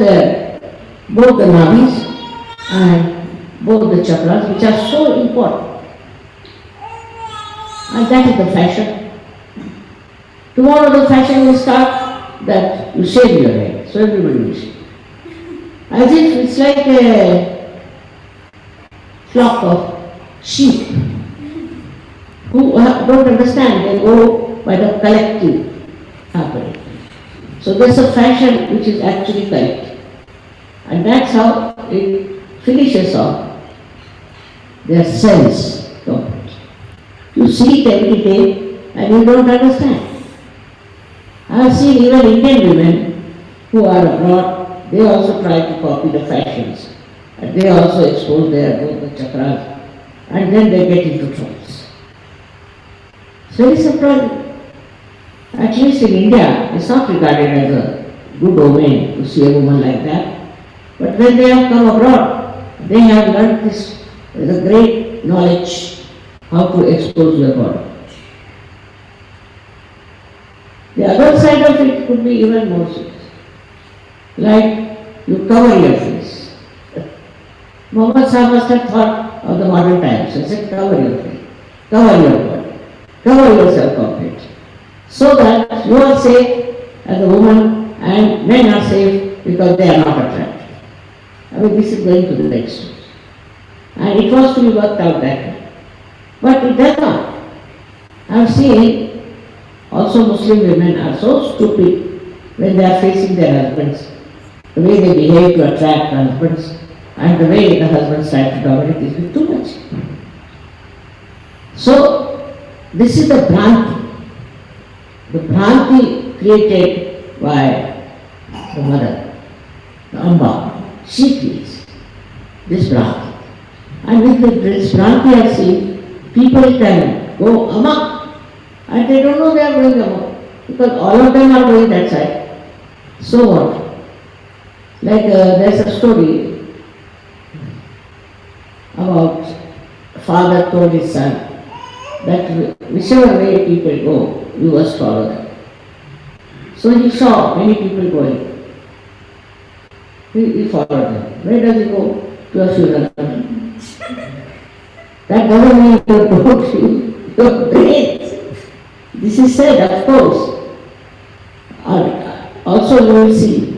both the nadis and both the chakras, which are so important. And that is the fashion. Tomorrow the fashion will start that you shave your head, so everybody will shave. As if it's like a flock of sheep who don't understand, they go by the collective happening. So there's a fashion which is actually collective. And that's how it finishes off their sense of it. You see it every day and you don't understand. I have seen even Indian women who are abroad, they also try to copy the fashions. And they also expose their both the chakras, and then they get into troubles. So it's a problem. At least in India, it's not regarded as a good omen to see a woman like that. But when they have come abroad, they have learned this with a great knowledge how to expose your body. The other side of it could be even more serious. Like you cover your face. Muhammad Sahib must have thought of the modern times. He said, cover your face, cover your body, cover yourself completely. So that you are safe as a woman and men are safe because they are not attracted. I mean, this is going to the extreme. And it was to be worked out that way. But it does not. I have seen also Muslim women are so stupid when they are facing their husbands. The way they behave to attract husbands and the way the husbands try to dominate is too much. So, this is the Bhranti. The Bhranti created by the mother, the Amba. She creates this Bhranti. And with this Bhranti I see people can go amok and they don't know they are going amok because all of them are going that side. So what? Like there's a story about a father told his son that whichever way people go, you must follow them. So he saw many people going. He followed them. Where does he go? To a funeral. That doesn't mean you're great. This is said, of course. Also you will see.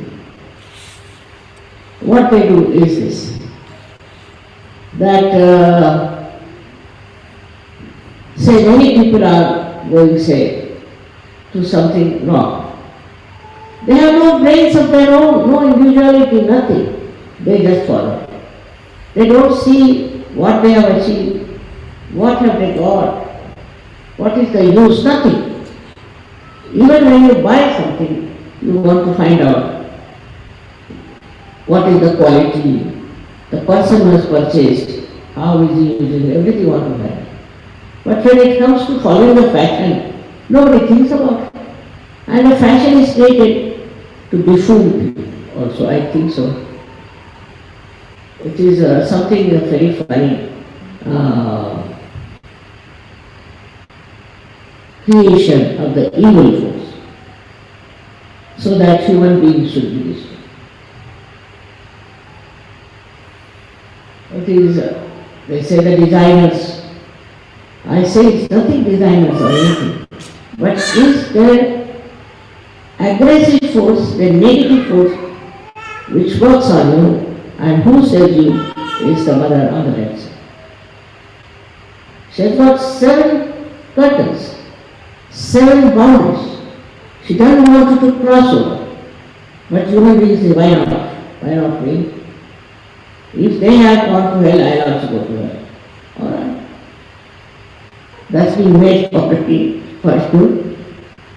What they do is this. That say many people are going, say, to something wrong. They have no brains of their own, no individuality, nothing. They just follow. They don't see what they have achieved, what have they got, what is the use, nothing. Even when you buy something, you want to find out what is the quality, the person who has purchased, how is he using, everything you want to find. But when it comes to following the fashion, nobody thinks about it. And the fashion is created to befool people also, I think so. It is something very funny creation of the evil force so that human beings should be destroyed. It is, they say the designers, I say it's nothing designers or anything, but is the aggressive force, the negative force which works on you and who saves you is the mother on the left side. She has got 7 curtains, 7 boundaries. She doesn't want you to cross over. But human beings say, why not? Why not me? If they have gone to hell, I'll also go to hell. Alright. That's been made already for you.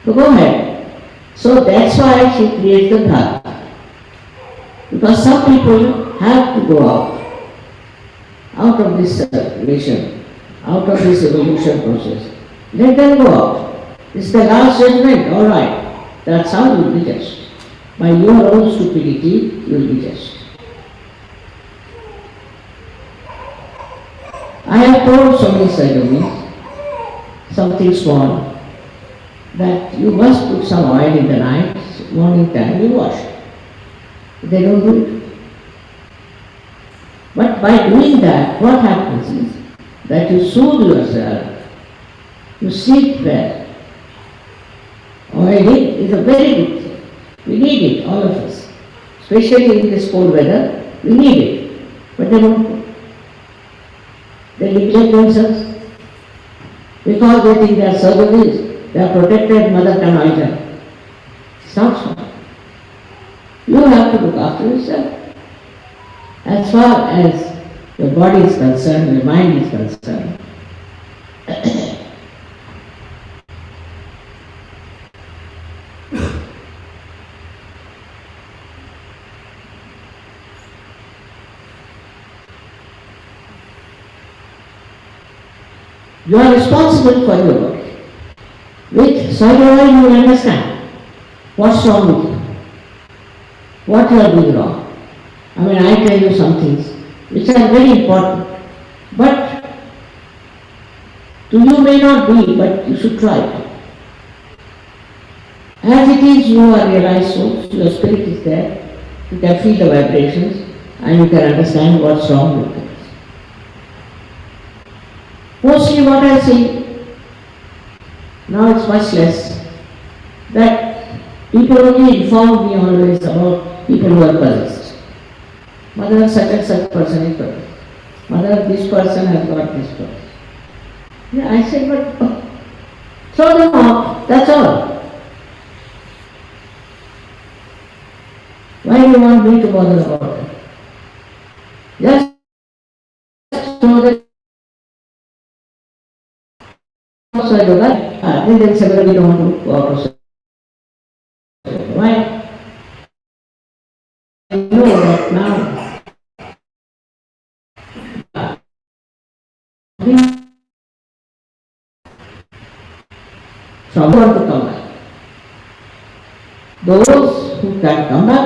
So go ahead. So that's why she creates the Bhranti. Because some people have to go out of this circulation, out of this evolution process. Let them go out. It's the last judgment, alright. That's how you will be judged. By your own stupidity, you will be judged. I have told so many ceremonies, something small, that you must put some oil in the night, morning time, you wash. They don't do it. But by doing that, what happens is that you soothe yourself, you sleep well. Oiling is a very good thing. We need it, all of us. Especially in this cold weather, we need it. But they don't do it. They neglect themselves because they think they are services, they are protected, mother can oil them. It's not so. You have to look after yourself. As far as your body is concerned, your mind is concerned, You are responsible for your body. With Sahaja you will understand what's wrong with you, what you are doing wrong. I mean, I tell you some things which are very important, but to you may not be, but you should try it. As it is, you are realized soul, your spirit is there, you can feel the vibrations and you can understand what's wrong with it. Mostly what I see, now it's much less, that people only inform me always about people who are possessed. Mother, such and such person is possessed. Mother, this person has got this person. Yeah, I said, but throw them out, that's all. Why do you want me to bother about it? Just so that also I do that. Then they say, we don't want to go out of society. Why? I know that now. From want to come back. Those who can come back.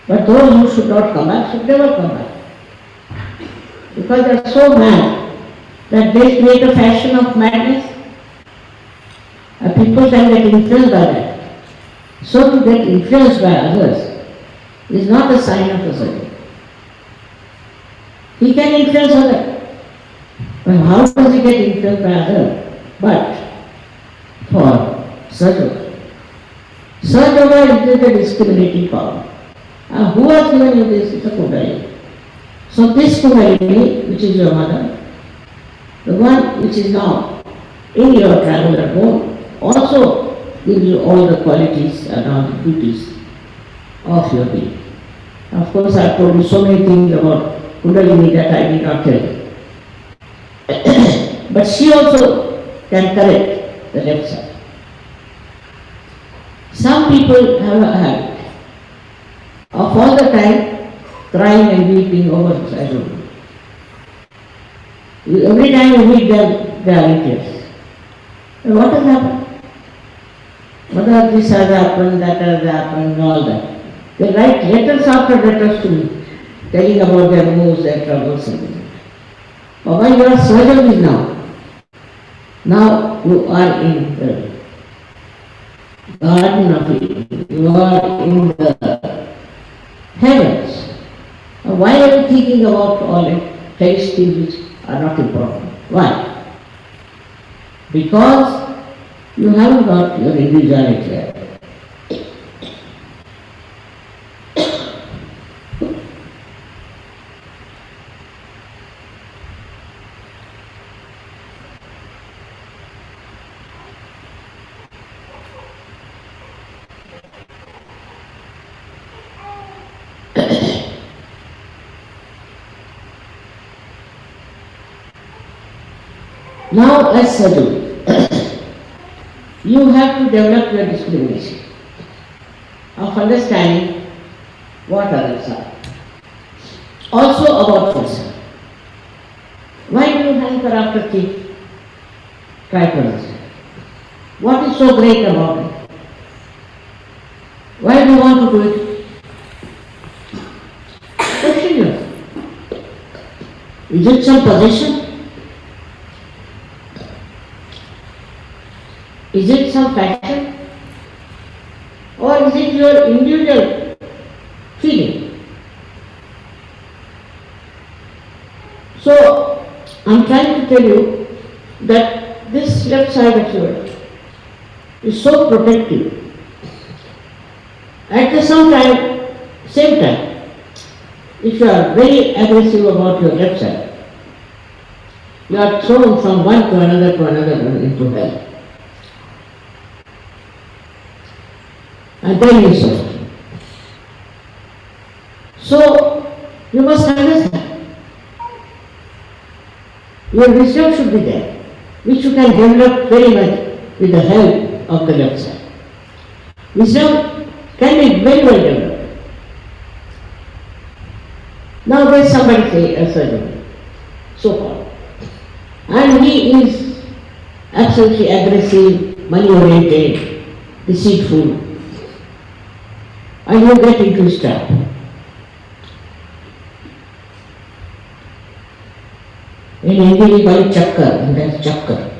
But those who should not come back should never come back. Because they are so mad that they create a fashion of madness. And people can get influenced by that. So to get influenced by others is not a sign of a sadhu. He can influence others. But how does he get influenced by others? But for sadhu. Sadhu is a discriminating power. And who has given you this? It's a Kundalini. So this Kundalini, which is your mother, the one which is now in your traveler bone, also gives you all the qualities and all the beauties of your being. Of course, I have told you so many things about Kundalini that I did not tell you. But she also can correct the left side. Some people have a habit of all the time crying and weeping over this, I don't know. Every time you meet them, they are in tears. And what has happened? Mother, this has happened, that has happened, and all that. They write letters after letters to me, telling about their woes, their troubles, and everything. Baba, you are surgery now. Now you are in the garden of Eden. You are in the heavens. Why are you thinking about all the things which are not important? Why? Because you haven't got your individuality yet. Now, as sadhu, you have to develop your discrimination of understanding what others are. Also about yourself. Why do you hanker after thief? Try to understand. What is so great about it? Why do you want to do it? Question yourself. Is it some possession? Is it some passion? Or is it your individual feeling? So, I'm trying to tell you that this left side of yours is so protective. At the same time, if you are very aggressive about your left side, you are thrown from one to another into hell. And then you suffer. So, you must understand. Your wisdom should be there, which you can develop very much with the help of the left side. Wisdom can be very well developed. Now there is somebody say a surgeon, so called. And he is absolutely aggressive, money-oriented, deceitful, and you get into his trap. In Hindi we call it chakkar, and that's chakkar.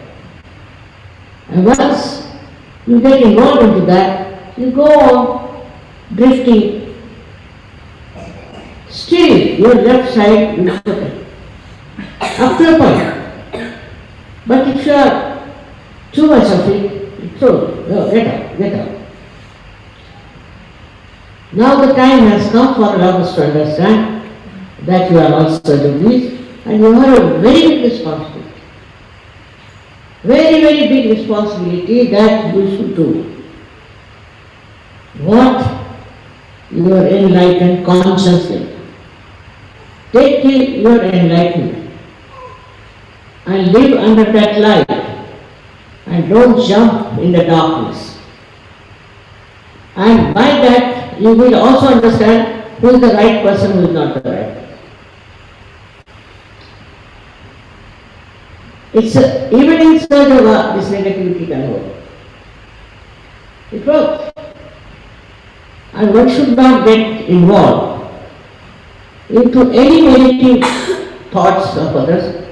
And once you get involved into that, you go on drifting. Still, your left side will open. Up to a point. But if you are too much of it, throw it. No, get out. Now the time has come for all of us to understand that you are also degrees and you have a very big responsibility. Very, very big responsibility that you should do. What you are enlightened consciously. Take your enlightenment and live under that light and don't jump in the darkness. And by that you will also understand who is the right person, who is not the right person. Even in Sahaja, this negativity can work. It works. And one should not get involved into any negative thoughts of others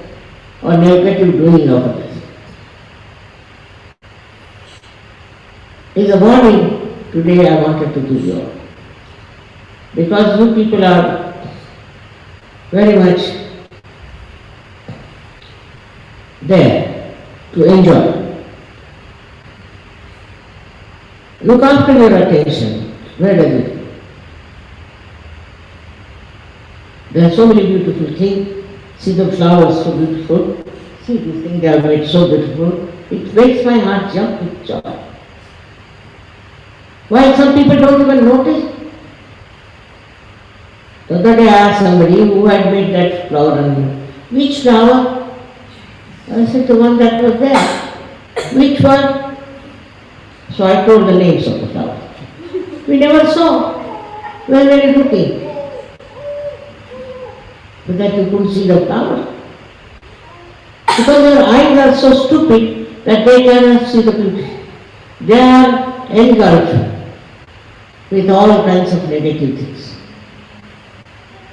or negative doing of others. In the morning, today I wanted to do yoga. Because you people are very much there to enjoy. Look after your attention. Where does it go? There are so many beautiful things. See the flowers so beautiful. See these things they are made so beautiful. It makes my heart jump with joy. While some people don't even notice. The other day I asked somebody who had made that flower on me. Which flower? I said, the one that was there. Which one? So I told the names of the flowers. We never saw. We were very looking. But that you couldn't see the flower. Because their eyes are so stupid that they cannot see the beauty. They are engulfed with all kinds of negative things.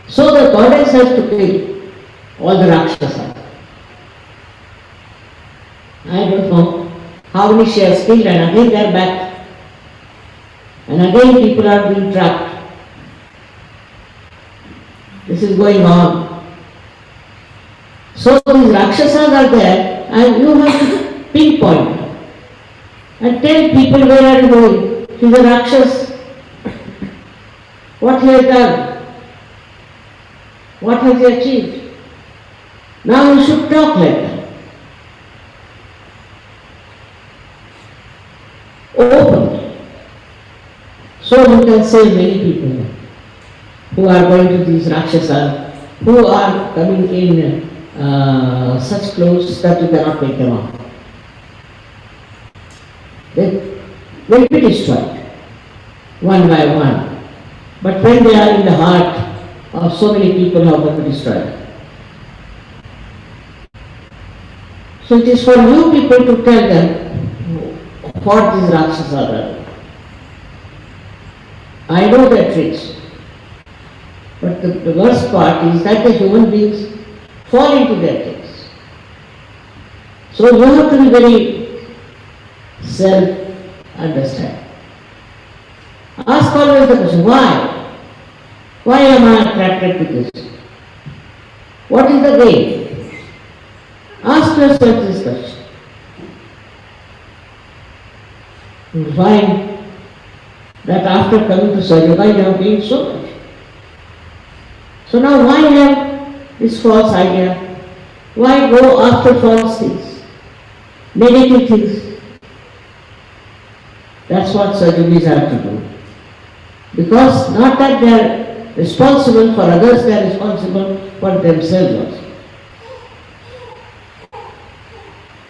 So the goddess has to kill all the Rakshasas. I don't know how many she has killed, and again they are back. And again people are being trapped. This is going on. So these Rakshasas are there, and you have to pinpoint and tell people where are you going. He is a Rakshas. What he has done? What has he achieved? Now you should talk like that. Open. So you can save many people who are going to these Rakshasas, who are coming in such clothes that you cannot take them off. They will be destroyed one by one. But when they are in the heart of so many people, how can be destroyed? So it is for you people to tell them what these Rakshasas are. I know their tricks. But the worst part is that the human beings fall into their tricks. So you have to be very self-understand. Ask always the question, why? Why am I attracted to this? What is the gain? Ask yourself this question. You will find that after coming to Sahaja, you have gained so much. So now why have this false idea? Why go after false things? Negative things? That's what Sajubis have to do. Because not that they are responsible for others, they are responsible for themselves also.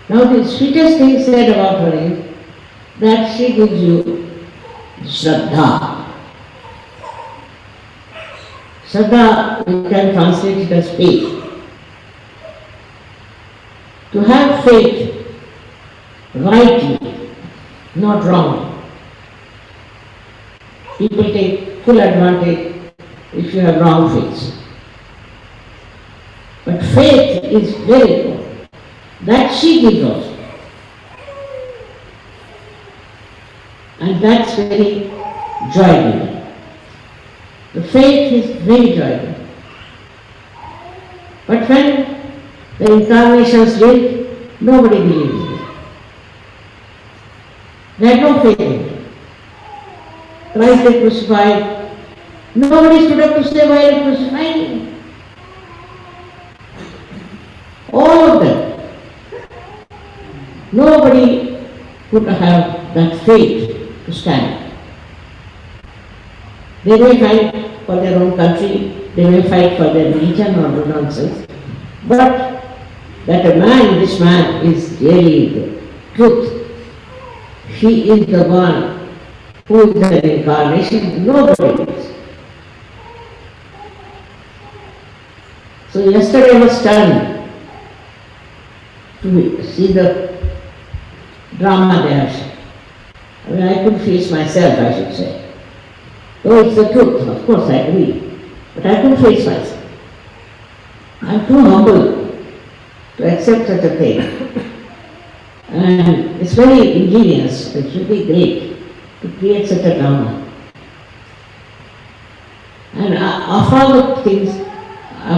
Now the sweetest thing said about her is that she gives you Shraddha. Shraddha, we can translate it as faith. to have faith rightly, not wrongly. People take full advantage if you have wrong faith. But faith is very important. That she gives also. And that's very joy-giving. The faith is very joy-giving. But when the incarnations lived, nobody believed in it. They had no faith in it. Christ they crucified. Nobody stood up to say why they crucified him. All of them. Nobody could have that faith to stand. They may fight for their own country, they may fight for their religion or no nonsense, but that a man, this man is really the truth. He is the one who is the incarnation, nobody is. So yesterday I was stunned to see the drama they have shown. I mean, I couldn't face myself, I should say. Though it's the truth, of course I agree, but I couldn't face myself. I'm too humble to accept such a thing. And it's very ingenious, it should be great to create such a drama. And of all the things,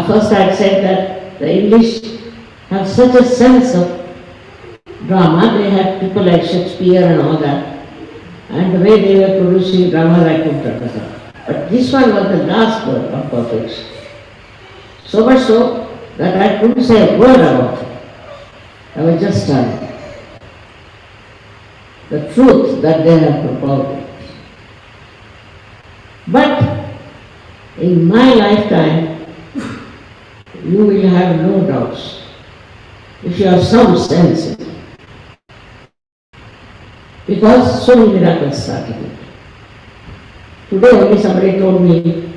first I had said that the English have such a sense of drama, they had people like Shakespeare and all that. And the way they were producing dramas, I couldn't understand. But this one was the last word of perfection. So much so that I couldn't say a word about it. I was just stunned. The truth that they have propounded. But in my lifetime, you will have no doubts. If you have some sense in it. Because so many miracles started it. Today only somebody told me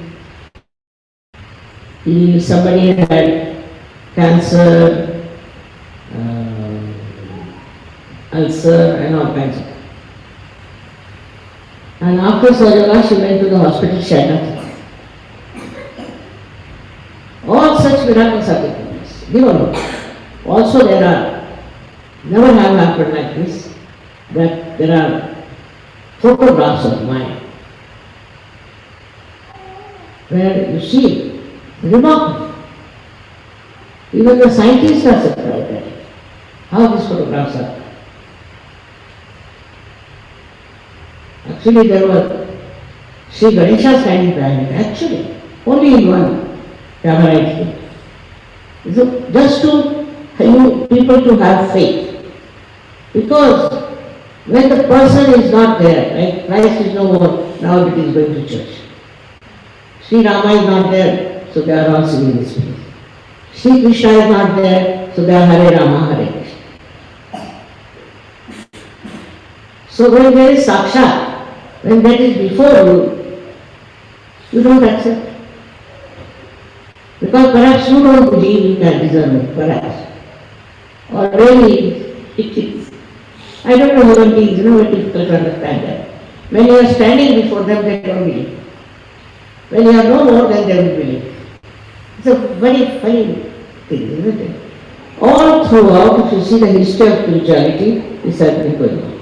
somebody had cancer, ulcer and all kinds of. And after Sajala she went to the hospital, she had nothing. All such miracles are taking place. Given also there are, never have happened like this, that there are photographs of mine where you see remarkable. Even the scientists are surprised at it, how these photographs are. Actually there was Sri Ganesha standing behind it, actually, only in one camera right here. So just to help people to have faith. Because when the person is not there, like Christ is no more, now it is going to church. Sri Rama is not there, so they are all singing this praise. Sri Krishna is not there, so they are Hare Rama, Hare Krishna. So when there is Sakshat, when that is before you, you don't accept. Because perhaps you don't believe you can discern it, perhaps. Or really, it is. I don't know human beings, very difficult to understand that. When you are standing before them, they don't believe. When you are no more, then they will believe. It's a very funny thing, isn't it? All throughout, if you see the history of spirituality, this has been going on.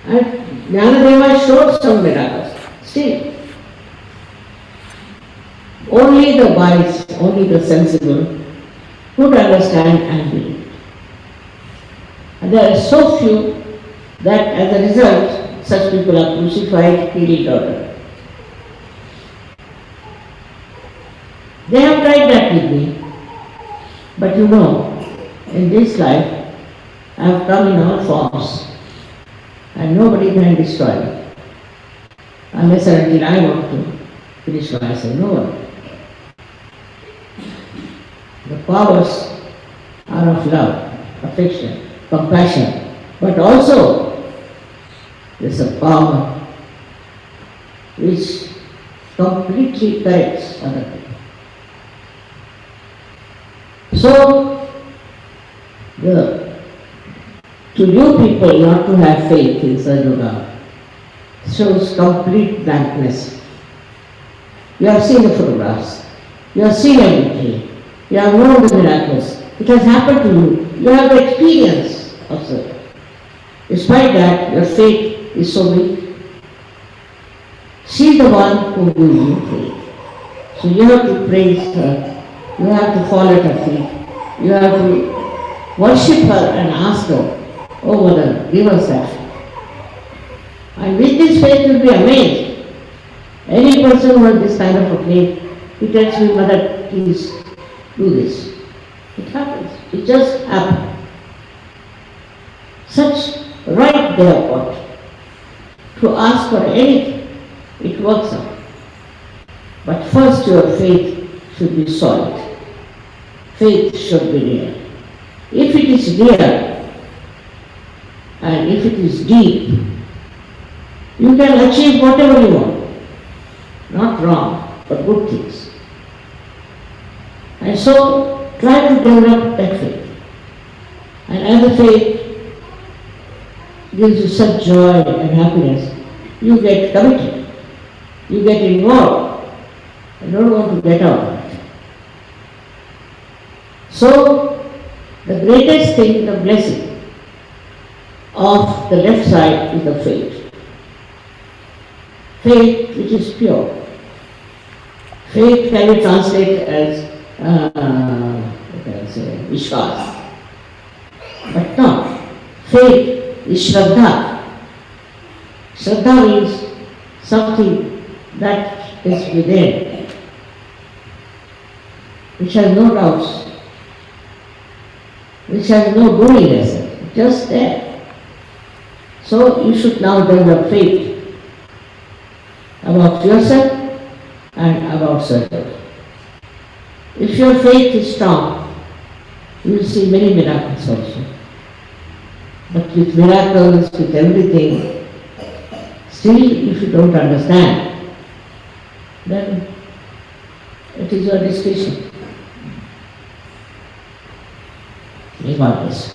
And Jnanadeva showed some miracles. Still, only the wise, only the sensible could understand and believe. And there are so few that as a result, such people are crucified, killed, or they have tried that with me. But you know, in this life, I have come in all forms, and nobody can destroy me. Unless and until I want to finish myself, no one. The powers are of love, affection, compassion, but also there is a power which completely corrects other people. So, to you people not to have faith in Sarduga shows complete blankness. You have seen the photographs, you have seen everything, you have known the miracles, it has happened to you, you have the experience of it. Despite that, your faith is so weak. She is the one who gives you faith. So you have to praise her, you have to fall at her feet, you have to worship her and ask her, oh Mother, give us that faith. And with this faith you will be amazed. Any person who has this kind of a faith, he tells me, Mother, please do this. It happens. It just happens. Such right there what? To ask for anything, it works out. But first your faith should be solid. Faith should be real. If it is real, and if it is deep, you can achieve whatever you want. Not wrong, but good things. And so, try to develop that faith. And as the faith gives you such joy and happiness, you get committed. You get involved. You don't want to get out of it. So, the greatest thing, the blessing of the left side is the faith. Faith which is pure. Faith can be translated as, what can I say, Vishwas. But not. Faith is Shraddha. Shraddha means something that is within, which has no doubts, which has no doingness, just there. So you should now develop faith about yourself and about Sarduga. If your faith is strong, you will see many miracles also. But with miracles, with everything, still if you don't understand, then it is your discretion. May God bless.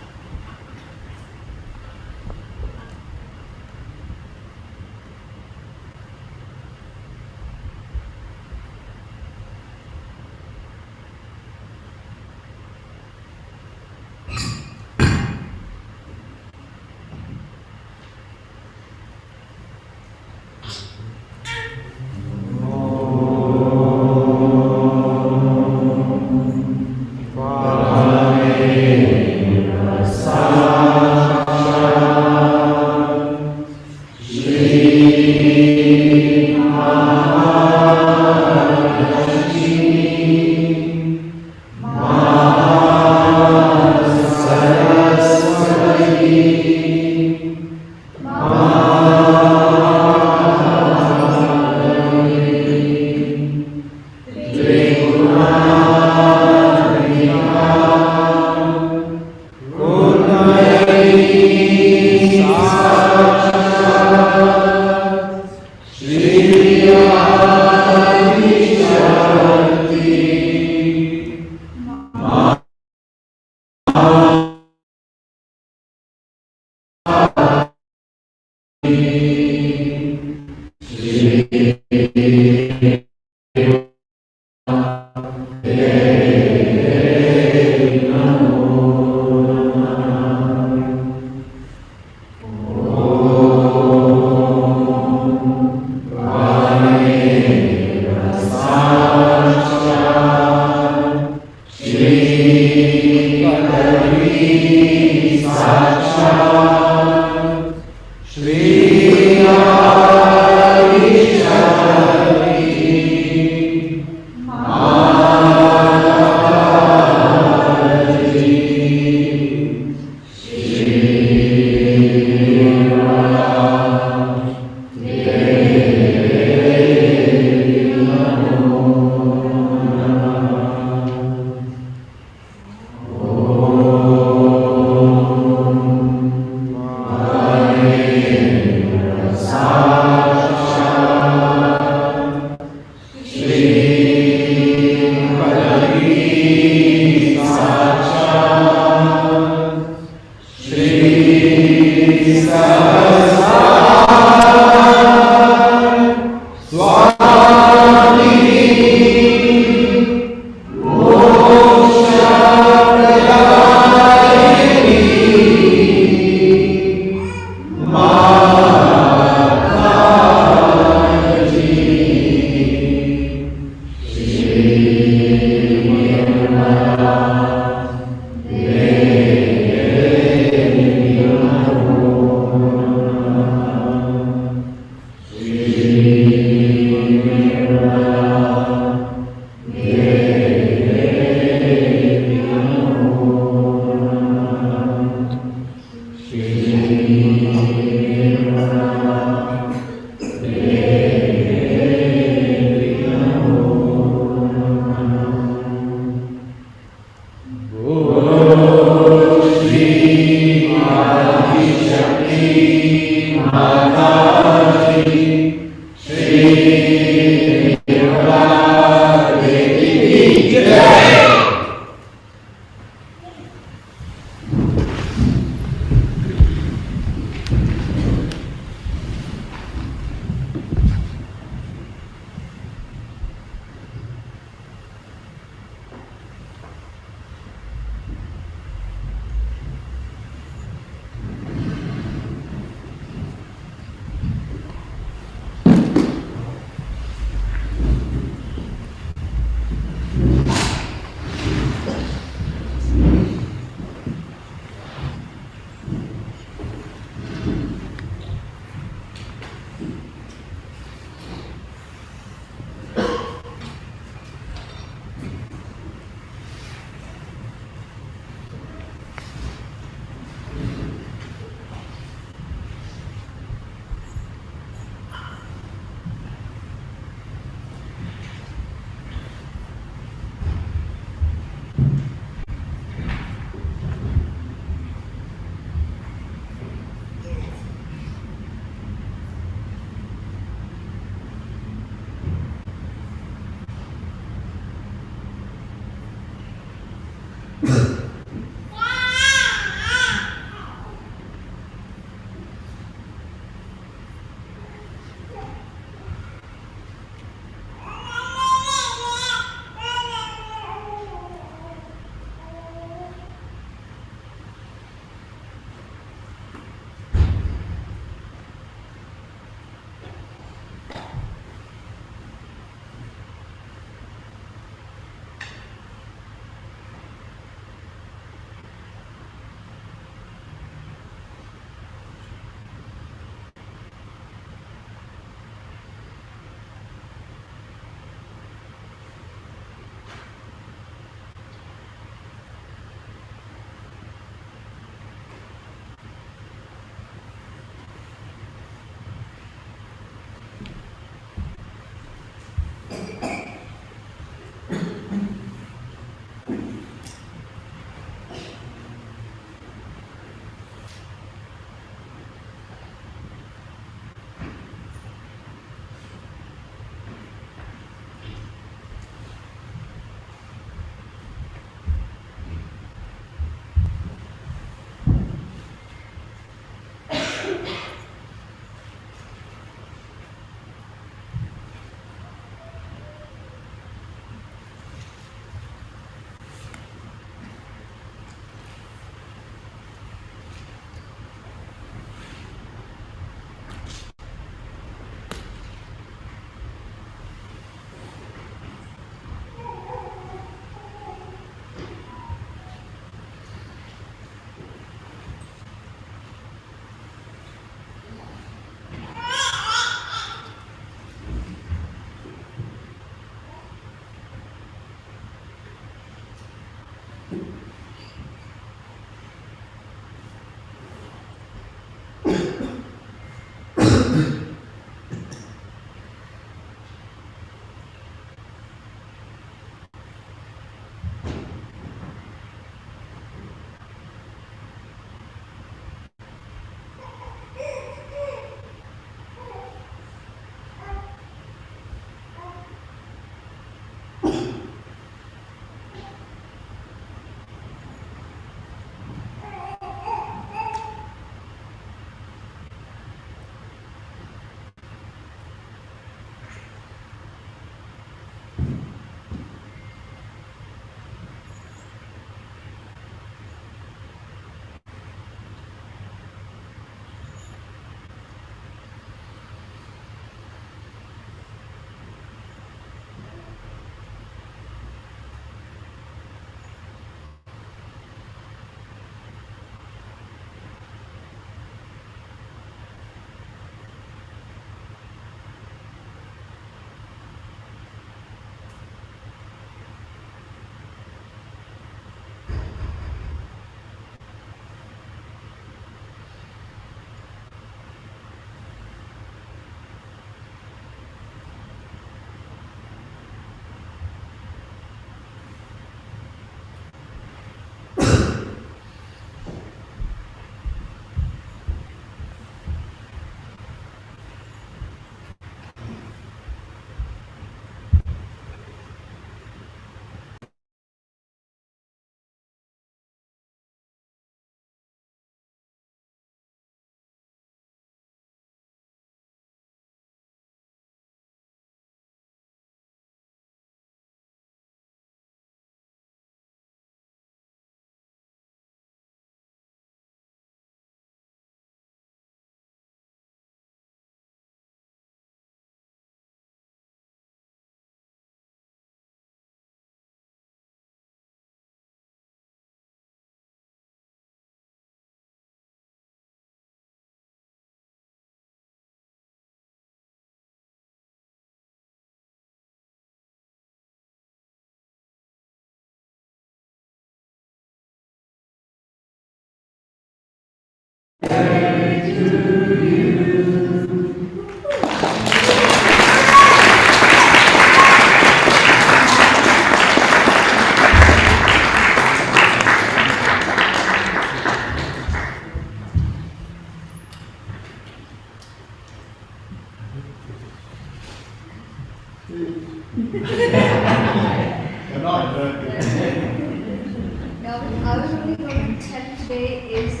Now, I was only going to tell today is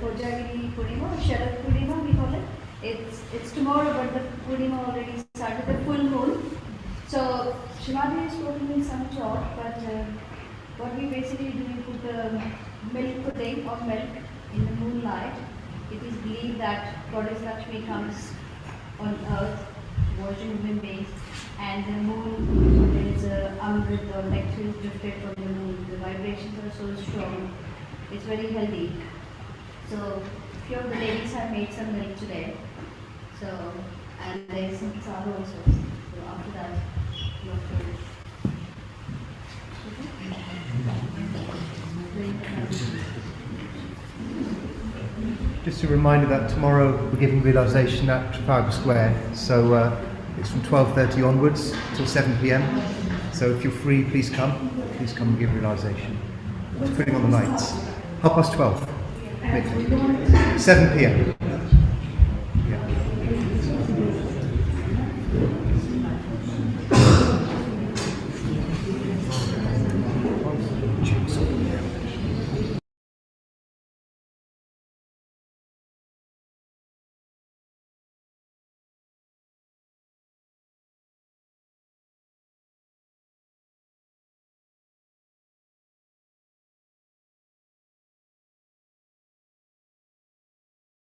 Kojagiri Purnima, Sharad Purnima we call it. It's tomorrow, but the Purnima already started, the full moon. So Shivadi has told me some talk, but what we basically do, we put the milk pudding or milk in the moonlight. It is believed that Goddess Lakshmi comes on earth, washing human beings, and the moon, there is a amrit or nectar is drifted from the moon. The vibrations are so strong, it's very healthy. So few of the ladies have made some milk today. So, and there is some sour also. So after that, you have to. Just a reminder that tomorrow we're giving realisation at Trafalgar Square, so it's from 12:30 onwards till 7 p.m. So if you're free, please come and give realisation. It's putting on the lights. 12:30. 7 p.m.